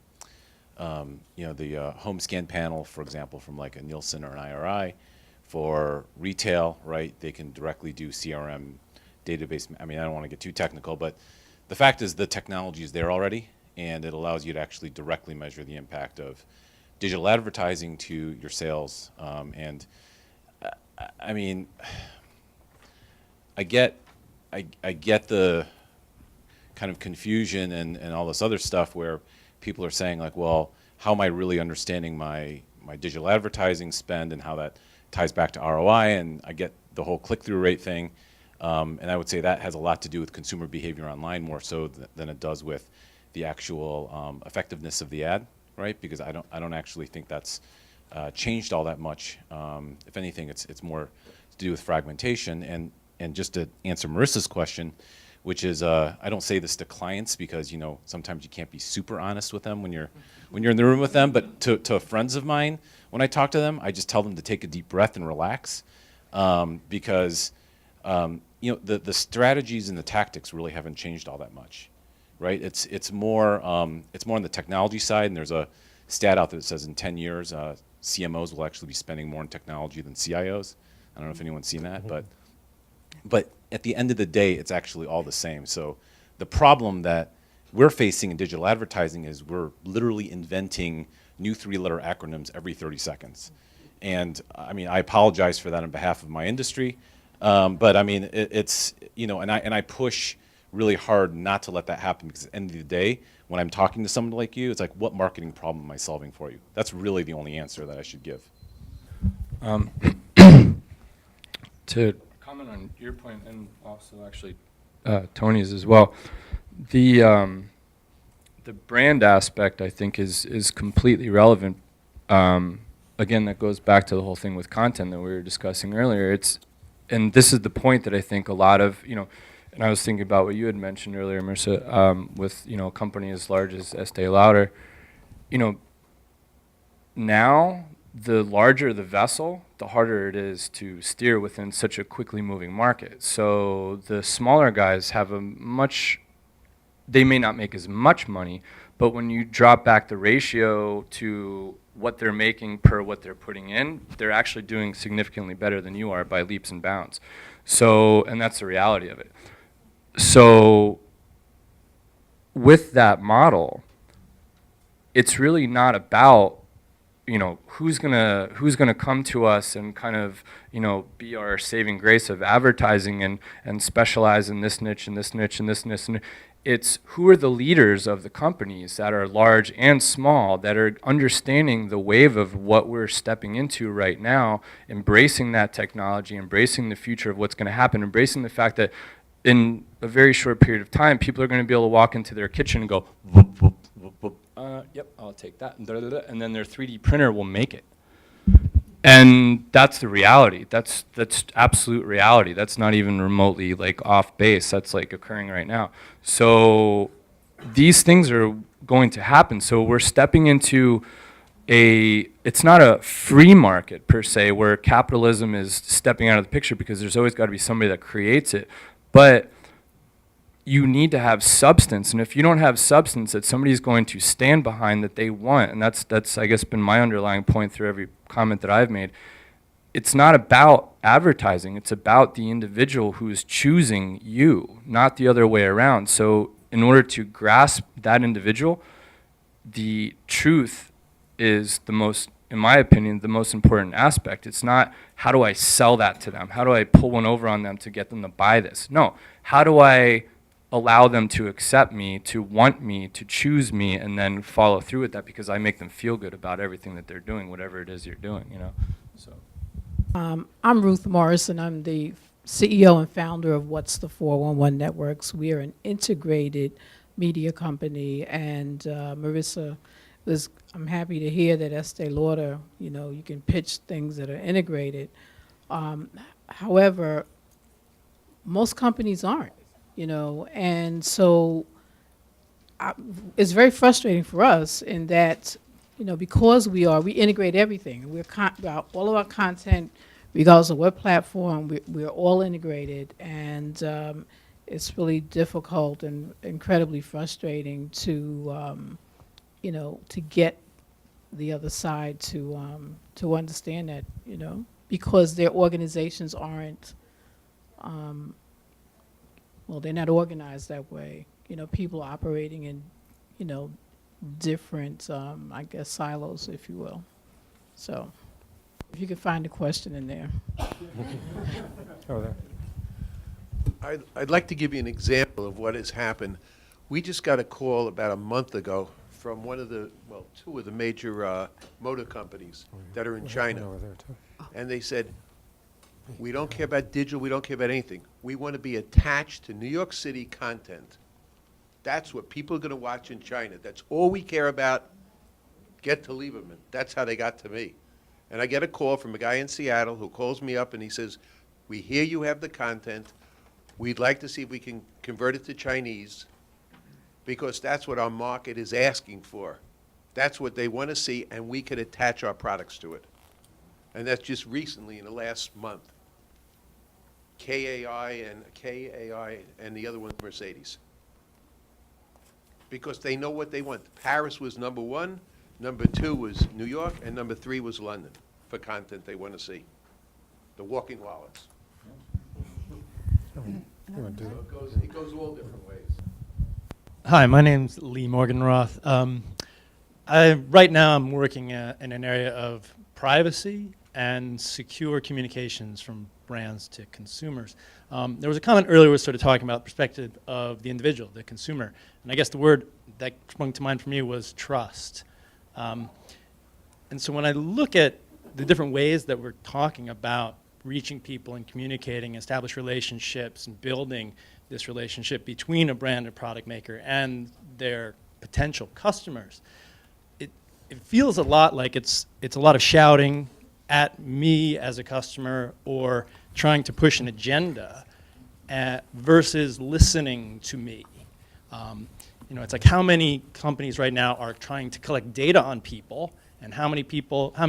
Speaker 13: home scan panel, for example, from like a Nielsen or an IRI. For retail, right, they can directly do CRM database. I mean, I don't want to get too technical, but the fact is the technology is there already, and it allows you to actually directly measure the impact of digital advertising to your sales. And I mean, I get the kind of confusion and all this other stuff where people are saying like, well, how am I really understanding my digital advertising spend and how that ties back to ROI? And I get the whole click-through rate thing. And I would say that has a lot to do with consumer behavior online more so than it does with the actual effectiveness of the ad, right? Because I don't actually think that's changed all that much. If anything, it's more to do with fragmentation. And just to answer Marissa's question, which is I don't say this to clients because sometimes you can't be super honest with them when you're in the room with them. But to friends of mine, when I talk to them, I just tell them to take a deep breath and relax, because the strategies and the tactics really haven't changed all that much, right? It's more on the technology side, and there's a stat out there that says in 10 years, CMOs will actually be spending more on technology than CIOs. I don't know if anyone's seen that, but at the end of the day, it's actually all the same. So the problem that we're facing in digital advertising is we're literally inventing new 3-letter acronyms every 30 seconds. And I mean, I apologize for that on behalf of my industry, but I mean, it's and I push really hard not to let that happen, because at the end of the day, when I'm talking to someone like you, it's like, what marketing problem am I solving for you? That's really the only answer that I should give.
Speaker 9: To comment on your point, and also actually Tony's as well, the brand aspect, I think, is completely relevant. Again, that goes back to the whole thing with content that we were discussing earlier. And this is the point that I think a lot of, and I was thinking about what you had mentioned earlier, Marissa, with a company as large as Estee Lauder. Now the larger the vessel, the harder it is to steer within such a quickly moving market. So the smaller guys have they may not make as much money, but when you drop back the ratio to what they're making per what they're putting in, they're actually doing significantly better than you are by leaps and bounds. So, and that's the reality of it. So with that model, it's really not about who's gonna come to us and kind of be our saving grace of advertising and specialize in this niche and this niche and this niche. And it's who are the leaders of the companies that are large and small that are understanding the wave of what we're stepping into right now, embracing that technology, embracing the future of what's going to happen, embracing the fact that in a very short period of time, people are going to be able to walk into their kitchen and go, whoop, whoop, whoop, whoop. Yep, I'll take that, and then their 3D printer will make it. And that's the reality. That's absolute reality. That's not even remotely off base. That's occurring right now. So these things are going to happen. So we're stepping into it's not a free market per se, where capitalism is stepping out of the picture, because there's always got to be somebody that creates it. But you need to have substance, and if you don't have substance that somebody's going to stand behind that they want, and that's I guess been my underlying point through every comment that I've made, it's not about advertising, it's about the individual who's choosing you, not the other way around. So in order to grasp that individual, the truth is in my opinion, the most important aspect. It's not, how do I sell that to them? How do I pull one over on them to get them to buy this? No, how do I allow them to accept me, to want me, to choose me, and then follow through with that because I make them feel good about everything that they're doing, whatever it is you're doing, So.
Speaker 1: I'm Ruth Morris, and I'm the CEO and founder of What's the 411 Networks. We are an integrated media company, and Marissa, I'm happy to hear that Estee Lauder, you can pitch things that are integrated. However, most companies aren't. And so it's very frustrating for us in that, because we integrate everything. All of our content, regardless of what platform, we're all integrated, and it's really difficult and incredibly frustrating to get the other side to understand that, because their organizations aren't. Well, they're not organized that way. People operating in, different, I guess, silos, if you will. So, if you could find a question in there.
Speaker 8: I'd like to give you an example of what has happened. We just got a call about a month ago from two of the major motor companies that are in China. And they said, we don't care about digital, we don't care about anything. We want to be attached to New York City content. That's what people are going to watch in China. That's all we care about. Get to Lieberman. That's how they got to me. And I get a call from a guy in Seattle who calls me up and he says, we hear you have the content. We'd like to see if we can convert it to Chinese because that's what our market is asking for. That's what they want to see, and we could attach our products to it. And that's just recently in the last month. KAI and the other one's Mercedes. Because they know what they want. Paris was number 1, number 2 was New York, and number 3 was London for content they want to see. The walking wallets. It goes all different ways.
Speaker 5: Hi, my name's Lee Morganroth. Right now I'm working in an area of privacy and secure communications from brands to consumers. There was a comment earlier we started talking about the perspective of the individual, the consumer. And I guess the word that sprung to mind for me was trust. And so when I look at the different ways that we're talking about reaching people and communicating, establish relationships and building this relationship between a brand and product maker and their potential customers, it feels a lot like it's a lot of shouting at me as a customer or trying to push an agenda versus listening to me. It's like how many companies right now are trying to collect data on people, and how many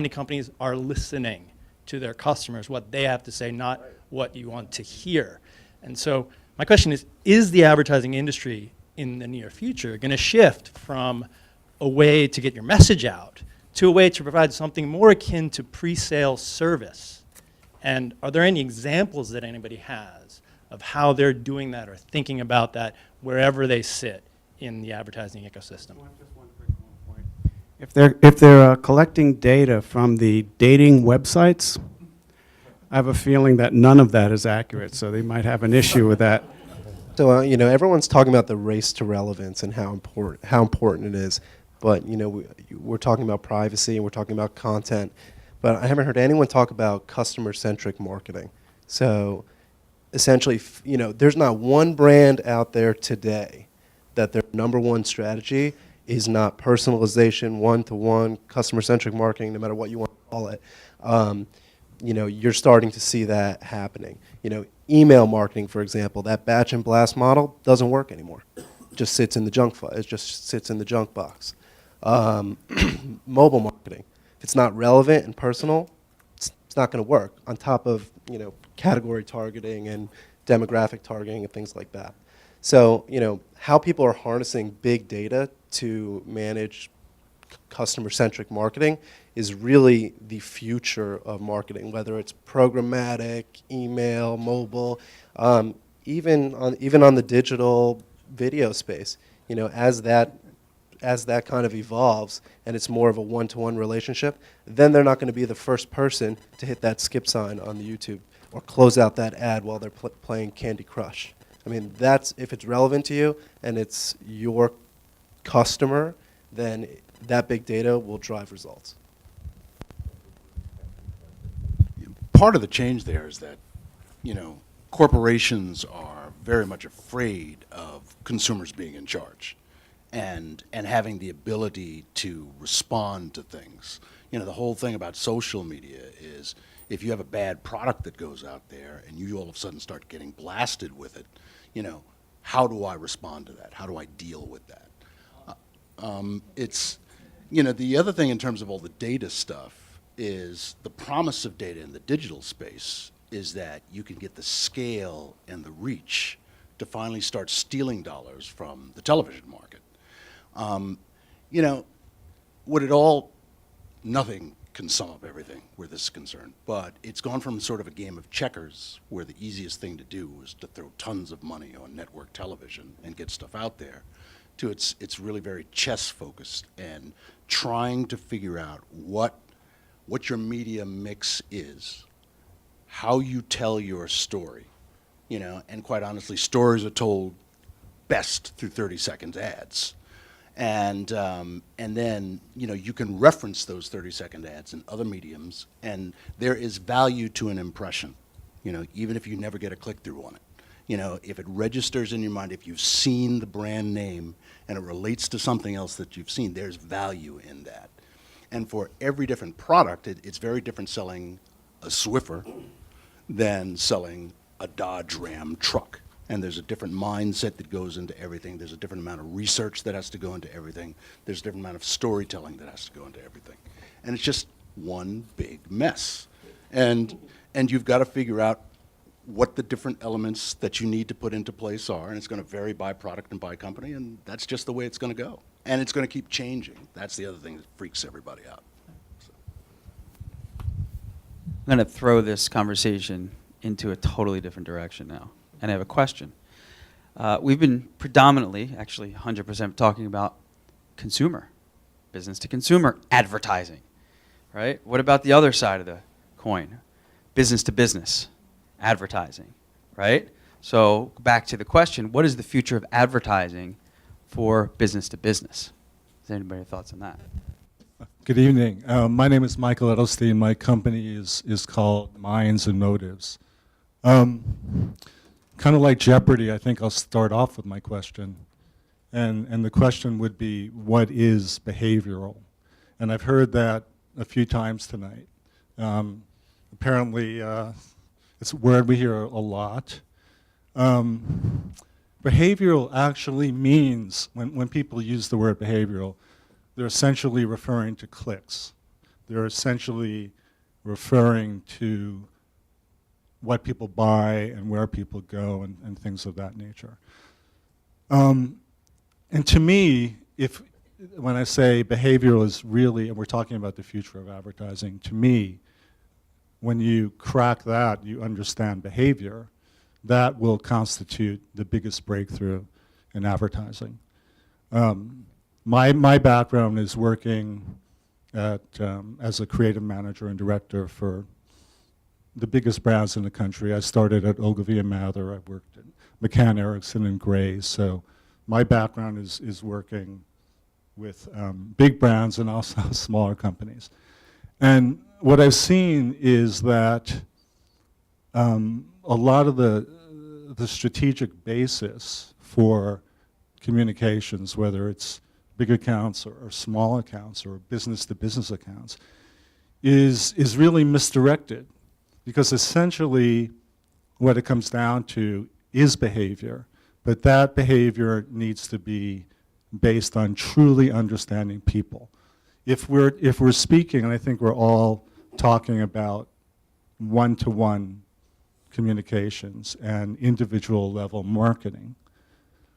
Speaker 5: companies are listening to their customers, what they have to say, not what you want to hear. And so my question is the advertising industry in the near future going to shift from a way to get your message out to a way to provide something more akin to pre-sale service? And are there any examples that anybody has of how they're doing that or thinking about that wherever they sit in the advertising ecosystem?
Speaker 17: If they're collecting data from the dating websites, I have a feeling that none of that is accurate, so they might have an issue with that.
Speaker 10: So everyone's talking about the race to relevance and how important it is, but we're talking about privacy and we're talking about content, but I haven't heard anyone talk about customer-centric marketing. So essentially, there's not one brand out there today that their number one strategy is not personalization, one-to-one, customer-centric marketing, no matter what you want to call it. You're starting to see that happening. Email marketing, for example, that batch and blast model doesn't work anymore. It just sits in the junk file. It just sits in the junk box. Mobile marketing, if it's not relevant and personal, it's not going to work. On top of category targeting and demographic targeting and things like that. So how people are harnessing big data to manage customer-centric marketing is really the future of marketing, whether it's programmatic, email, mobile, even on the digital video space. As that kind of evolves and it's more of a one-to-one relationship, then they're not going to be the first person to hit that skip sign on the YouTube or close out that ad while they're playing Candy Crush. I mean, that's if it's relevant to you and it's your customer, then that big data will drive results.
Speaker 7: Part of the change there is that, corporations are very much afraid of consumers being in charge and having the ability to respond to things. The whole thing about social media is if you have a bad product that goes out there and you all of a sudden start getting blasted with it, how do I respond to that? How do I deal with that? The other thing in terms of all the data stuff is the promise of data in the digital space is that you can get the scale and the reach to finally start stealing dollars from the television market. Nothing can sum up everything where this is concerned, but it's gone from sort of a game of checkers where the easiest thing to do was to throw tons of money on network television and get stuff out there, to it's really very chess focused and trying to figure out what your media mix is, how you tell your story, and quite honestly, stories are told best through 30-second ads. And then, you can reference those 30-second ads in other mediums, and there is value to an impression, even if you never get a click-through on it. You know, if it registers in your mind, if you've seen the brand name and it relates to something else that you've seen, there's value in that. And for every different product, it's very different selling a Swiffer than selling a Dodge Ram truck. And there's a different mindset that goes into everything. There's a different amount of research that has to go into everything. There's a different amount of storytelling that has to go into everything. And it's just one big mess. And you've got to figure out what the different elements that you need to put into place are, and it's going to vary by product and by company, and that's just the way it's going to go. And it's going to keep changing. That's the other thing that freaks everybody out.
Speaker 6: I'm going to throw this conversation into a totally different direction now, and I have a question. We've been predominantly, actually 100% talking about consumer, business to consumer advertising, right? What about the other side of the coin? Business to business advertising, right? So back to the question, what is the future of advertising for business to business? Does anybody have thoughts on that?
Speaker 22: Good evening. My name is Michael Edelstein. My company is called Minds and Motives. Kind of like Jeopardy, I think I'll start off with my question. And the question would be, what is behavioral? And I've heard that a few times tonight. Apparently, it's a word we hear a lot. Behavioral actually means, when people use the word behavioral, they're essentially referring to clicks. They're essentially referring to what people buy and where people go and things of that nature. And to me, when I say behavioral is really, and we're talking about the future of advertising, to me, when you crack that, you understand behavior, that will constitute the biggest breakthrough in advertising. My background is working as a creative manager and director for the biggest brands in the country. I started at Ogilvy and Mather. I worked at McCann Erickson and Gray. So my background is working with big brands and also smaller companies. And what I've seen is that a lot of the strategic basis for communications, whether it's big accounts or small accounts or business-to-business accounts, is really misdirected. Because essentially what it comes down to is behavior, but that behavior needs to be based on truly understanding people. If we're speaking, and I think we're all talking about one-to-one communications and individual level marketing.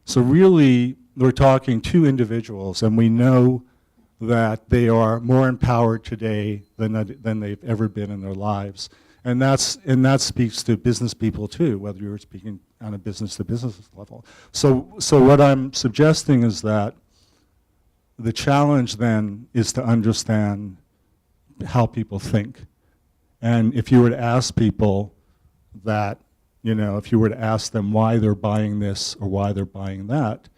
Speaker 22: So really, we're talking to individuals, and we know that they are more empowered today than they've ever been in their lives. And that speaks to business people too, whether you're speaking on a business-to-business level. So what I'm suggesting is that the challenge then is to understand how people think. And if you were to ask people that, if you were to ask them why they're buying this or why they're buying that,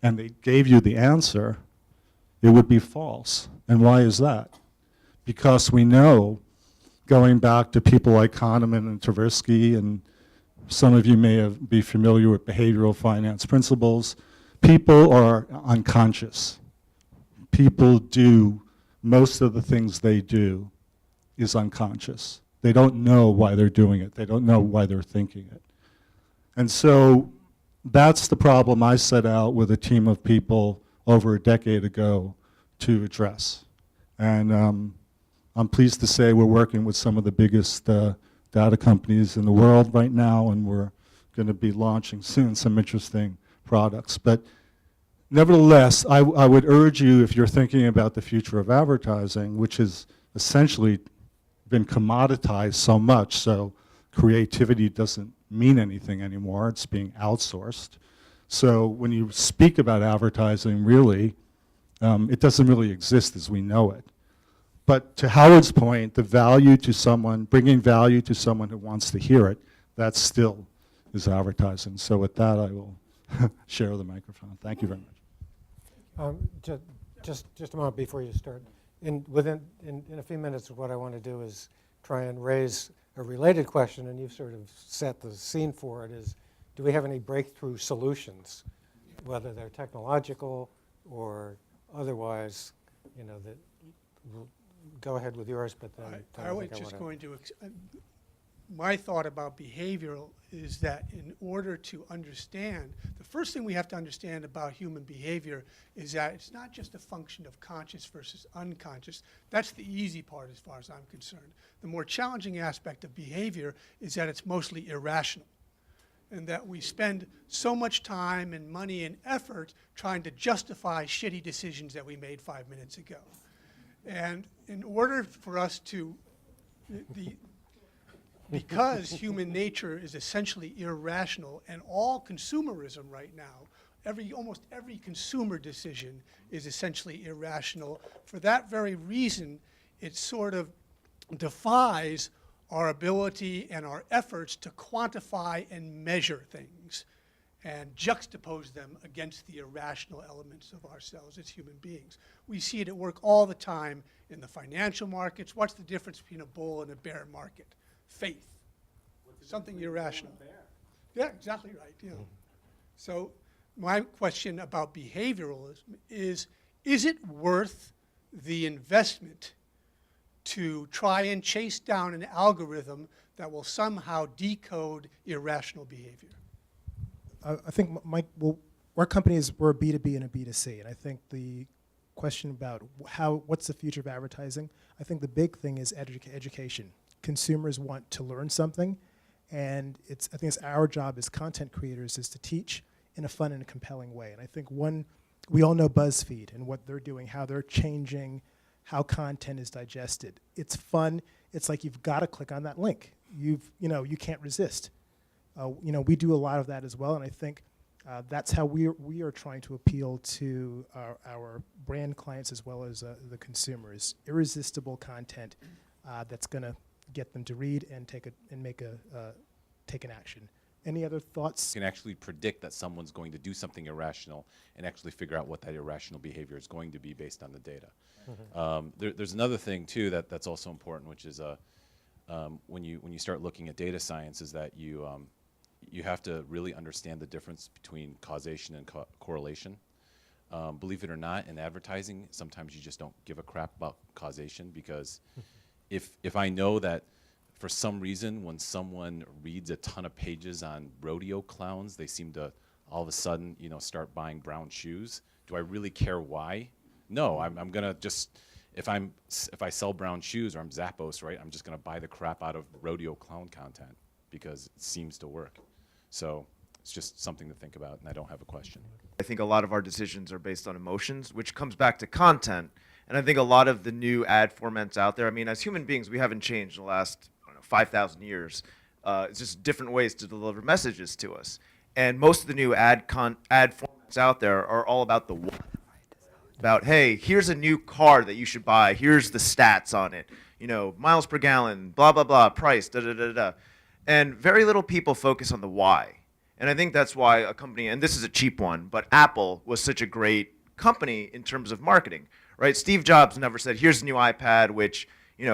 Speaker 22: and they gave you the answer, it would be false. And why is that? Because we know, going back to people like Kahneman and Tversky, and some of you may be familiar with behavioral finance principles, people are unconscious. People do, most of the things they do is unconscious. They don't know why they're doing it. They don't know why they're thinking it. And so that's the problem I set out with a team of people over a decade ago to address. And I'm pleased to say we're working with some of the biggest data companies in the world right now, and we're going to be launching soon some interesting products. But nevertheless, I would urge you, if you're thinking about the future of advertising, which has essentially been commoditized so much, so creativity doesn't mean anything anymore, it's being outsourced. So when you speak about advertising, really, it doesn't really exist as we know it. But to Howard's point, the value to someone, bringing value to someone who wants to hear it, that still is advertising. So with that, I will share the microphone. Thank you very much.
Speaker 3: Just a moment before you start. In a few minutes, what I want to do is try and raise a related question, and you've sort of set the scene for it, is do we have any breakthrough solutions, whether they're technological or otherwise, you know, that, we'll go ahead with yours, but then
Speaker 4: I was
Speaker 3: think
Speaker 4: just
Speaker 3: wanna-
Speaker 4: going to, my thought about behavioral is that in order to understand, the first thing we have to understand about human behavior is that it's not just a function of conscious versus unconscious. That's the easy part as far as I'm concerned. The more challenging aspect of behavior is that it's mostly irrational, and that we spend so much time and money and effort trying to justify shitty decisions that we made 5 minutes ago. And in order for us to, because human nature is essentially irrational, and all consumerism right now, almost every consumer decision is essentially irrational. For that very reason, it sort of defies our ability and our efforts to quantify and measure things and juxtapose them against the irrational elements of ourselves as human beings. We see it at work all the time in the financial markets. What's the difference between a bull and a bear market? Faith. Something irrational. Yeah, exactly right. Yeah. So my question about behavioralism is it worth the investment to try and chase down an algorithm that will somehow decode irrational behavior?
Speaker 18: I think our companies, we're a B2B and a B2C, and I think the question about what's the future of advertising, I think the big thing is education. Consumers want to learn something, and I think it's our job as content creators is to teach in a fun and a compelling way. And I think we all know BuzzFeed and what they're doing, how they're changing how content is digested. It's fun. It's like you've got to click on that link. You can't resist. We do a lot of that as well, and I think that's how we are trying to appeal to our brand clients as well as the consumers. Irresistible content that's going to get them to read and take an action. Any other thoughts?
Speaker 13: You can actually predict that someone's going to do something irrational and actually figure out what that irrational behavior is going to be based on the data. There's another thing too that's also important, which is when you start looking at data science, is that you have to really understand the difference between causation and correlation. Believe it or not, in advertising, sometimes you just don't give a crap about causation, because if I know that for some reason when someone reads a ton of pages on rodeo clowns, they seem to all of a sudden start buying brown shoes, do I really care why? No, I'm gonna just, if I sell brown shoes, or I'm Zappos, right, I'm just gonna buy the crap out of rodeo clown content because it seems to work. So it's just something to think about, and I don't have a question.
Speaker 19: I think a lot of our decisions are based on emotions, which comes back to content. And I think a lot of the new ad formats out there, I mean, as human beings, we haven't changed in the last 5,000 years. It's just different ways to deliver messages to us. And most of the new ad formats out there are all about the what. About, hey, here's a new car that you should buy. Here's the stats on it. Miles per gallon, blah, blah, blah, price, da-da-da-da. And very little people focus on the why. And I think that's why a company, and this is a cheap one, but Apple was such a great company in terms of marketing, right? Steve Jobs never said, here's a new iPad, which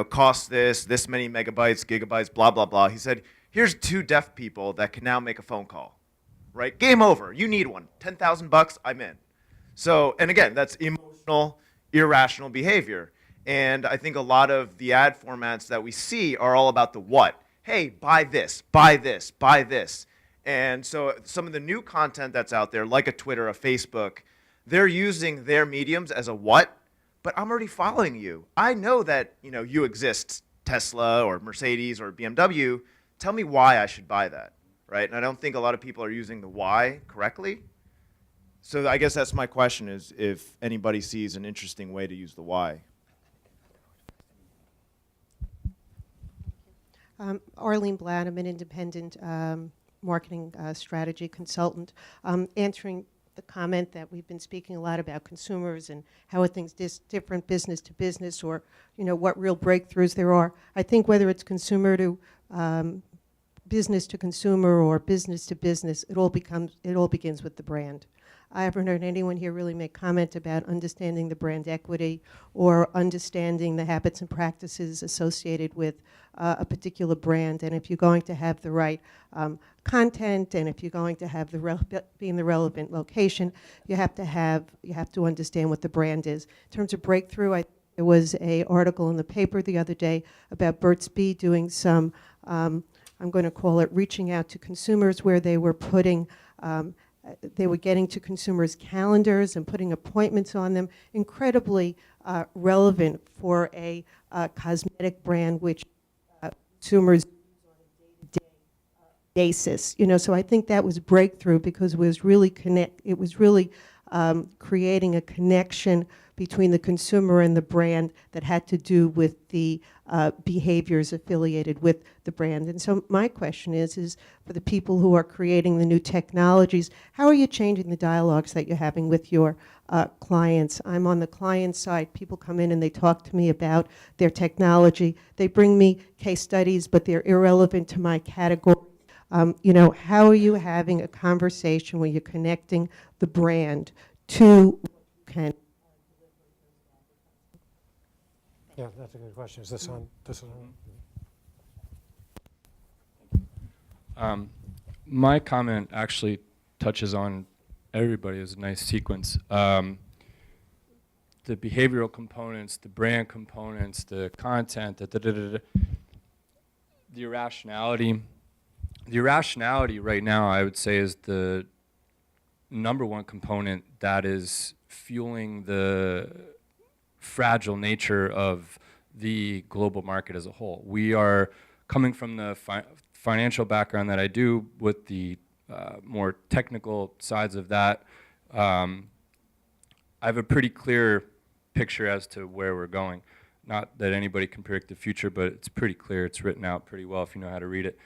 Speaker 19: costs this many megabytes, gigabytes, blah, blah, blah. He said, here's 2 deaf people that can now make a phone call, right? Game over. You need one. $10,000, I'm in. So, and again, that's emotional, irrational behavior. And I think a lot of the ad formats that we see are all about the what. Hey, buy this, buy this, buy this. And so some of the new content that's out there, like a Twitter, a Facebook, they're using their mediums as a what, but I'm already following you. I know that you exist, Tesla or Mercedes or BMW. Tell me why I should buy that, right? And I don't think a lot of people are using the why correctly. So I guess that's my question, is if anybody sees an interesting way to use the why.
Speaker 11: Arlene Blatt, I'm an independent marketing strategy consultant. Answering the comment that we've been speaking a lot about consumers and how are things different business to business, or what real breakthroughs there are. I think whether it's consumer to business to consumer or business to business, it all begins with the brand. I haven't heard anyone here really make comment about understanding the brand equity or understanding the habits and practices associated with a particular brand. And if you're going to have the right content, and if you're going to have be in the relevant location, you have to understand what the brand is. In terms of breakthrough, there was an article in the paper the other day about Burt's Bee doing some, I'm going to call it reaching out to consumers, where they were putting they were getting to consumers' calendars and putting appointments on them, incredibly relevant for a cosmetic brand which consumers use on a day-to-day basis. So I think that was breakthrough, because it was really creating a connection between the consumer and the brand that had to do with the behaviors affiliated with the brand. And so my question is for the people who are creating the new technologies, how are you changing the dialogues that you're having with your clients? I'm on the client side. People come in and they talk to me about their technology. They bring me case studies, but they're irrelevant to my category. How are you having a conversation where you're connecting the brand to what you can?
Speaker 3: Yeah, that's a good question. Is this on? This is
Speaker 9: on? My comment actually touches on everybody. It's a nice sequence. The behavioral components, the brand components, the content, the irrationality. The irrationality right now, I would say, is the #1 component that is fueling the fragile nature of the global market as a whole. We are coming from the financial background that I do, with the more technical sides of that. I have a pretty clear picture as to where we're going. Not that anybody can predict the future, but it's pretty clear. It's written out pretty well if you know how to read it.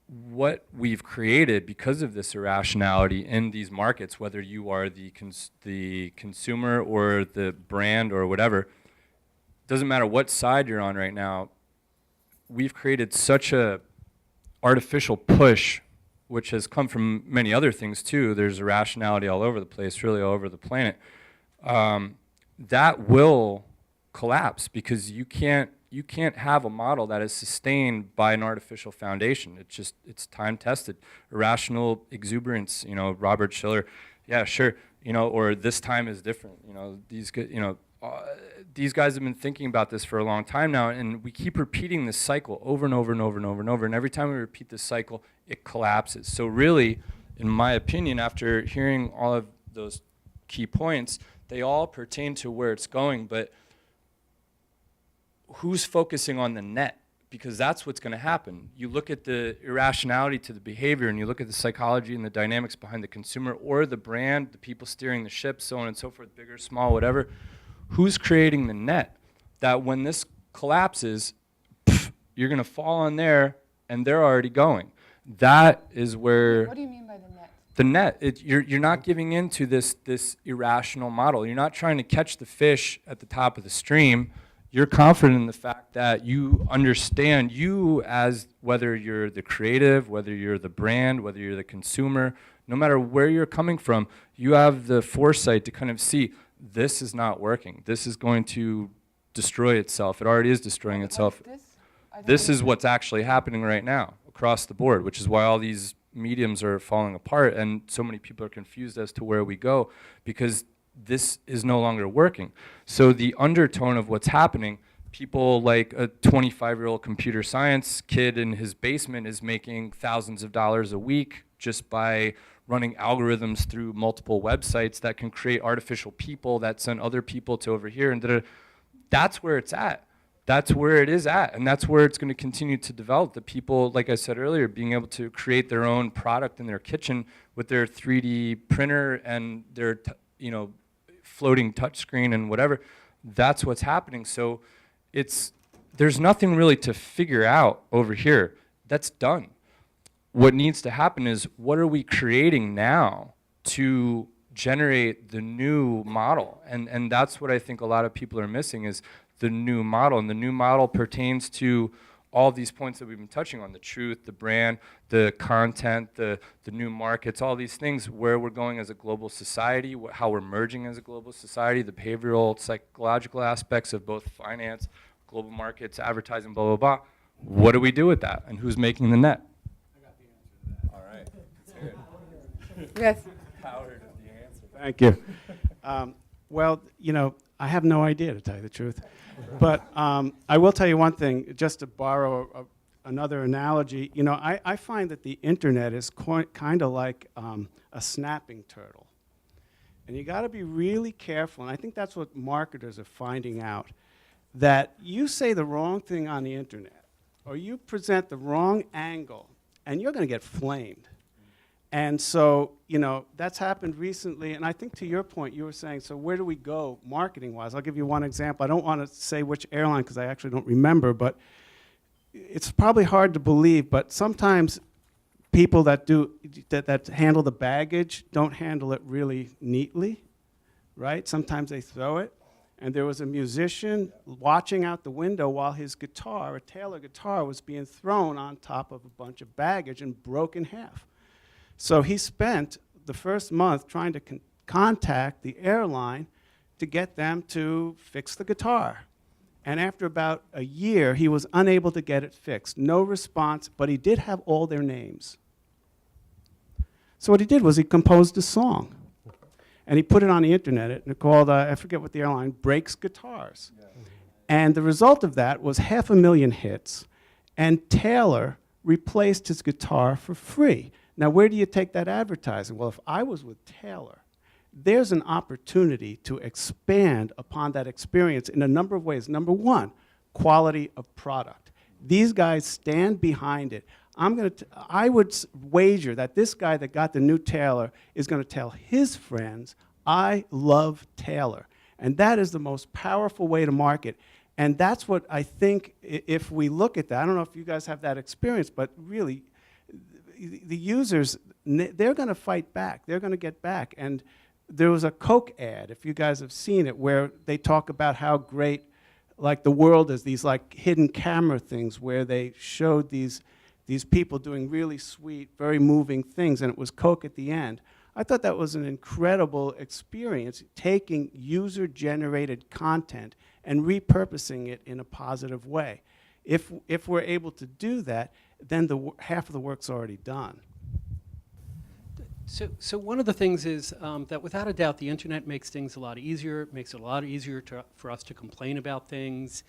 Speaker 9: What we've created because of this irrationality in these markets, whether you are the consumer or the brand or whatever, doesn't matter what side you're on right now, we've created such a artificial push, which has come from many other things too. There's irrationality all over the place, really all over the planet. That will collapse, because you can't have a model that is sustained by an artificial foundation. It's time tested. Irrational exuberance, Robert Schiller, yeah, sure, or this time is different. These guys have been thinking about this for a long time now, and we keep repeating this cycle over and over and over and over and over, and every time we repeat this cycle, it collapses. So really, in my opinion, after hearing all of those key points, they all pertain to where it's going, but who's focusing on the net? Because that's what's going to happen. You look at the irrationality to the behavior, and you look at the psychology and the dynamics behind the consumer or the brand, the people steering the ship, so on and so forth, big or small, whatever. Who's creating the net that when this collapses, you're going to fall on there, and they're already going? That is where...
Speaker 2: What do you mean by the net?
Speaker 9: The net, you're not giving into this irrational model. You're not trying to catch the fish at the top of the stream. You're confident in the fact that you understand, you as whether you're the creative, whether you're the brand, whether you're the consumer, no matter where you're coming from, you have the foresight to kind of see, this is not working. This is going to destroy itself. It already is destroying itself. This is what's actually happening right now across the board, which is why all these mediums are falling apart and so many people are confused as to where we go, because this is no longer working. So the undertone of what's happening, people like a 25-year-old computer science kid in his basement is making thousands of dollars a week just by running algorithms through multiple websites that can create artificial people that send other people to over here. And that's where it's at. That's where it is at. And that's where it's going to continue to develop. The people, like I said earlier, being able to create their own product in their kitchen with their 3D printer and their floating touchscreen and whatever, that's what's happening. So there's nothing really to figure out over here. That's done. What needs to happen is, what are we creating now to generate the new model? And that's what I think a lot of people are missing, is the new model. And the new model pertains to all these points that we've been touching on, the truth, the brand, the content, the new markets, all these things, where we're going as a global society, how we're merging as a global society, the behavioral, psychological aspects of both finance, global markets, advertising, blah, blah, blah. What do we do with that? And who's making the net?
Speaker 13: All right. Let's hear it.
Speaker 2: Yes.
Speaker 9: Howard is the answer.
Speaker 17: Thank you. Well, you know, I have no idea, to tell you the truth. But I will tell you one thing, just to borrow another analogy. You know, I find that the internet is kind of like a snapping turtle. And you got to be really careful, and I think that's what marketers are finding out, that you say the wrong thing on the internet, or you present the wrong angle, and you're going to get flamed. And so, you know, that's happened recently, and I think to your point, you were saying, so where do we go marketing-wise? I'll give you one example. I don't want to say which airline because I actually don't remember, but it's probably hard to believe, but sometimes people that handle the baggage don't handle it really neatly, right? Sometimes they throw it. And there was a musician watching out the window while his guitar, a Taylor guitar, was being thrown on top of a bunch of baggage and broke in half. So he spent the first month trying to contact the airline to get them to fix the guitar. And after about a year, he was unable to get it fixed. No response, but he did have all their names. So what he did was he composed a song. And he put it on the internet. It called, I forget what the airline, Breaks Guitars. Yeah. And the result of that was 500,000 hits. And Taylor replaced his guitar for free. Now, where do you take that advertising? Well, if I was with Taylor, there's an opportunity to expand upon that experience in a number of ways. Number one, quality of product. These guys stand behind it. I would wager that this guy that got the new Taylor is going to tell his friends, I love Taylor. And that is the most powerful way to market. And that's what I think, if we look at that, I don't know if you guys have that experience, but really, the users, they're going to fight back. They're going to get back. And there was a Coke ad, if you guys have seen it, where they talk about how great, like, the world is, these, like, hidden camera things where they showed these people doing really sweet, very moving things, and it was Coke at the end. I thought that was an incredible experience, taking user-generated content and repurposing it in a positive way. If we're able to do that, then half of the work's already done.
Speaker 14: So one of the things is that without a doubt, the internet makes things a lot easier. It makes it a lot easier for us to complain about things.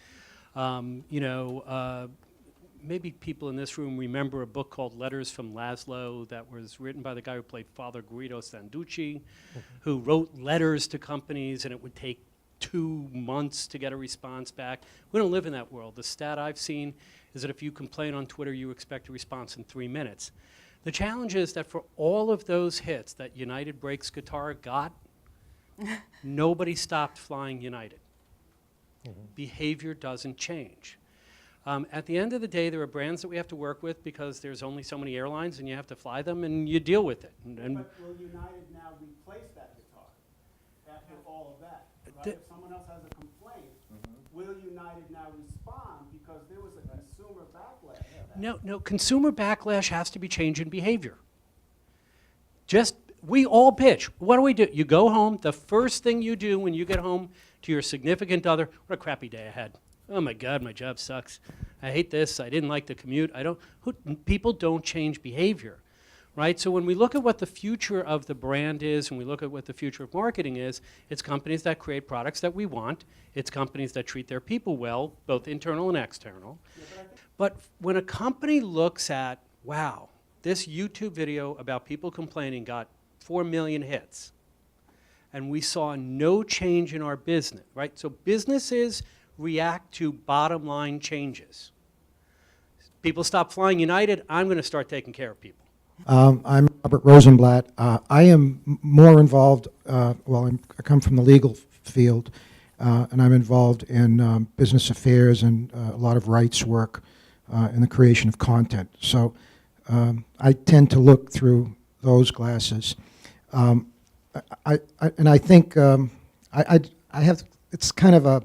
Speaker 14: Maybe people in this room remember a book called Letters from Laszlo that was written by the guy who played Father Guido Sanducci, who wrote letters to companies, and it would take 2 months to get a response back. We don't live in that world. The stat I've seen is that if you complain on Twitter, you expect a response in 3 minutes. The challenge is that for all of those hits that United Breaks Guitar got, nobody stopped flying United. Behavior doesn't change. At the end of the day, there are brands that we have to work with because there's only so many airlines and you have to fly them and you deal with it.
Speaker 17: But will United now replace that guitar after all of that? Right? If someone else has a complaint, will United now respond because there was a consumer backlash?
Speaker 14: No, consumer backlash has to be change in behavior. We all bitch. What do? You go home, the first thing you do when you get home to your significant other, what a crappy day I had. Oh my God, my job sucks. I hate this. I didn't like the commute. People don't change behavior, right? So when we look at what the future of the brand is and we look at what the future of marketing is, it's companies that create products that we want. It's companies that treat their people well, both internal and external. But when a company looks at, wow, this YouTube video about people complaining got 4 million hits, and we saw no change in our business, right? So businesses react to bottom line changes. People stop flying United, I'm going to start taking care of people.
Speaker 15: I'm Robert Rosenblatt. I am more involved, I come from the legal field, and I'm involved in business affairs and a lot of rights work in the creation of content. So I tend to look through those glasses. I think I have, it's kind of a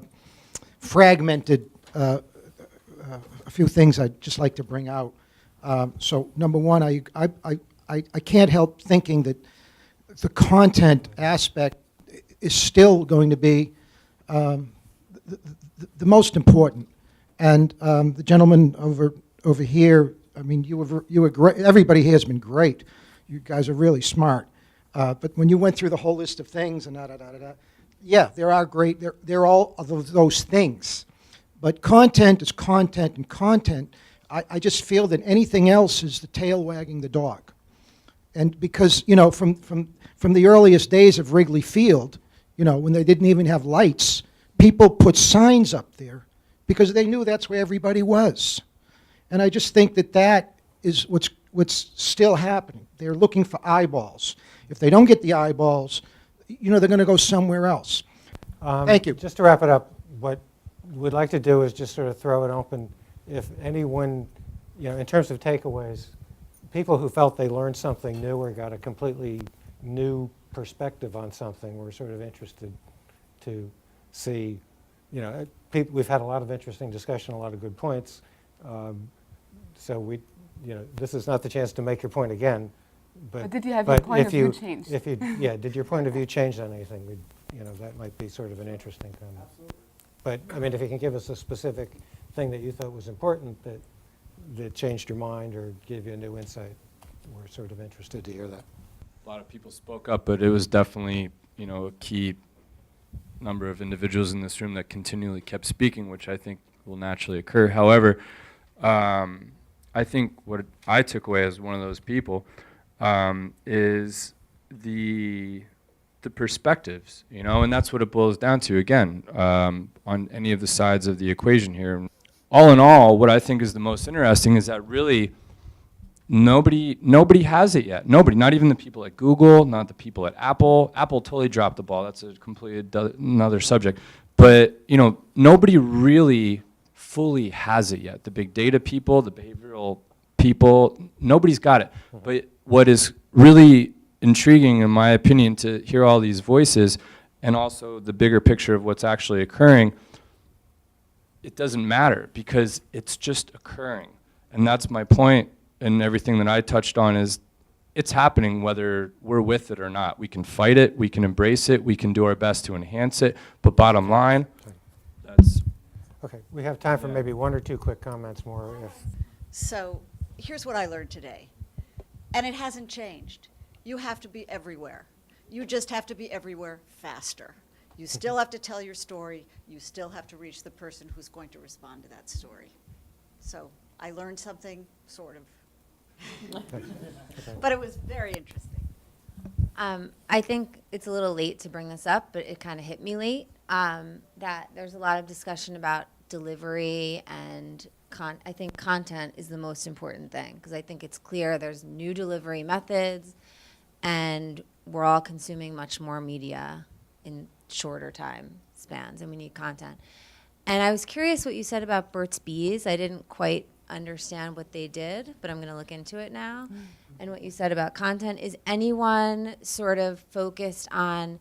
Speaker 15: fragmented a few things I'd just like to bring out. So number one, I can't help thinking that the content aspect is still going to be the most important. And the gentleman over here, I mean, you were great. Everybody here has been great. You guys are really smart. But when you went through the whole list of things and yeah, there are great. They're all of those things. But content is content, and content. I just feel that anything else is the tail wagging the dog. And because, you know, from the earliest days of Wrigley Field, you know, when they didn't even have lights, people put signs up there because they knew that's where everybody was. And I just think that that is what's still happening. They're looking for eyeballs. If they don't get the eyeballs, you know, they're going to go somewhere else. Thank you.
Speaker 3: Just to wrap it up, what we'd like to do is just sort of throw it open. If anyone, you know, in terms of takeaways, people who felt they learned something new or got a completely new perspective on something, we're sort of interested to see, you know, we've had a lot of interesting discussion, a lot of good points. So we, you know, this is not the chance to make your point again.
Speaker 2: But did you have your point of view changed?
Speaker 3: Yeah, did your point of view change on anything? You know, that might be sort of an interesting comment. Absolutely. But I mean, if you can give us a specific thing that you thought was important that changed your mind or gave you a new insight, we're sort of interested to hear that.
Speaker 9: A lot of people spoke up, but it was definitely, you know, a key number of individuals in this room that continually kept speaking, which I think will naturally occur. However, I think what I took away as one of those people is the perspectives, you know, and that's what it boils down to, again, on any of the sides of the equation here. All in all, what I think is the most interesting is that really nobody has it yet. Nobody, not even the people at Google, not the people at Apple. Apple totally dropped the ball. That's a completely another subject. But, you know, nobody really fully has it yet. The big data people, the behavioral people, nobody's got it. But what is really intriguing, in my opinion, to hear all these voices and also the bigger picture of what's actually occurring, it doesn't matter because it's just occurring. And that's my point, and everything that I touched on is it's happening whether we're with it or not. We can fight it, we can embrace it, we can do our best to enhance it, but bottom line, that's...
Speaker 3: Okay, we have time for maybe one or two quick comments more.
Speaker 16: So here's what I learned today, and it hasn't changed. You have to be everywhere. You just have to be everywhere faster. You still have to tell your story. You still have to reach the person who's going to respond to that story. So I learned something, sort of. But it was very interesting.
Speaker 20: I think it's a little late to bring this up, but it kind of hit me late, that there's a lot of discussion about delivery, and I think content is the most important thing, because I think it's clear there's new delivery methods, and we're all consuming much more media in shorter time spans, and we need content. And I was curious what you said about Burt's Bees. I didn't quite understand what they did, but I'm going to look into it now. And what you said about content, is anyone sort of focused on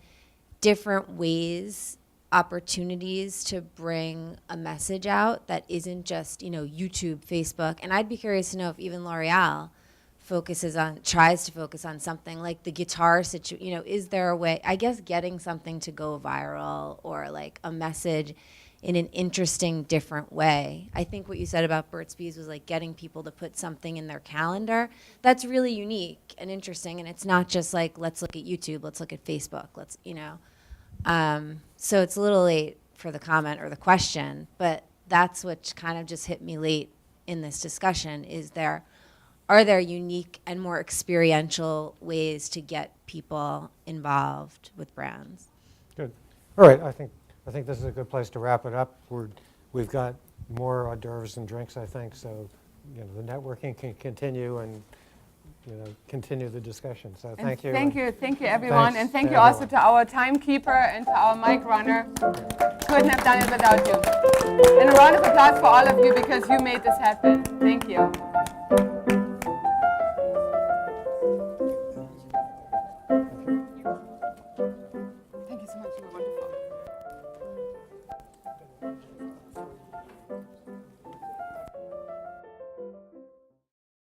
Speaker 20: different ways, opportunities to bring a message out that isn't just, you know, YouTube, Facebook? And I'd be curious to know if even L'Oreal tries to focus on something like the guitar situation. You know, is there a way, I guess, getting something to go viral, or like a message in an interesting, different way? I think what you said about Burt's Bees was like getting people to put something in their calendar. That's really unique and interesting, and it's not just like, let's look at YouTube, let's look at Facebook, let's, you know. So it's a little late for the comment or the question, but that's what kind of just hit me late in this discussion. Are there unique and more experiential ways to get people involved with brands?
Speaker 3: Good. All right, I think this is a good place to wrap it up. We've got more hors d'oeuvres and drinks, I think, so, you know, the networking can continue, and, you know, continue the discussion. So thank you.
Speaker 2: Thank you, everyone, and thank you also to our timekeeper and to our mic runner. Couldn't have done it without you. And a round of applause for all of you, because you made this happen. Thank you.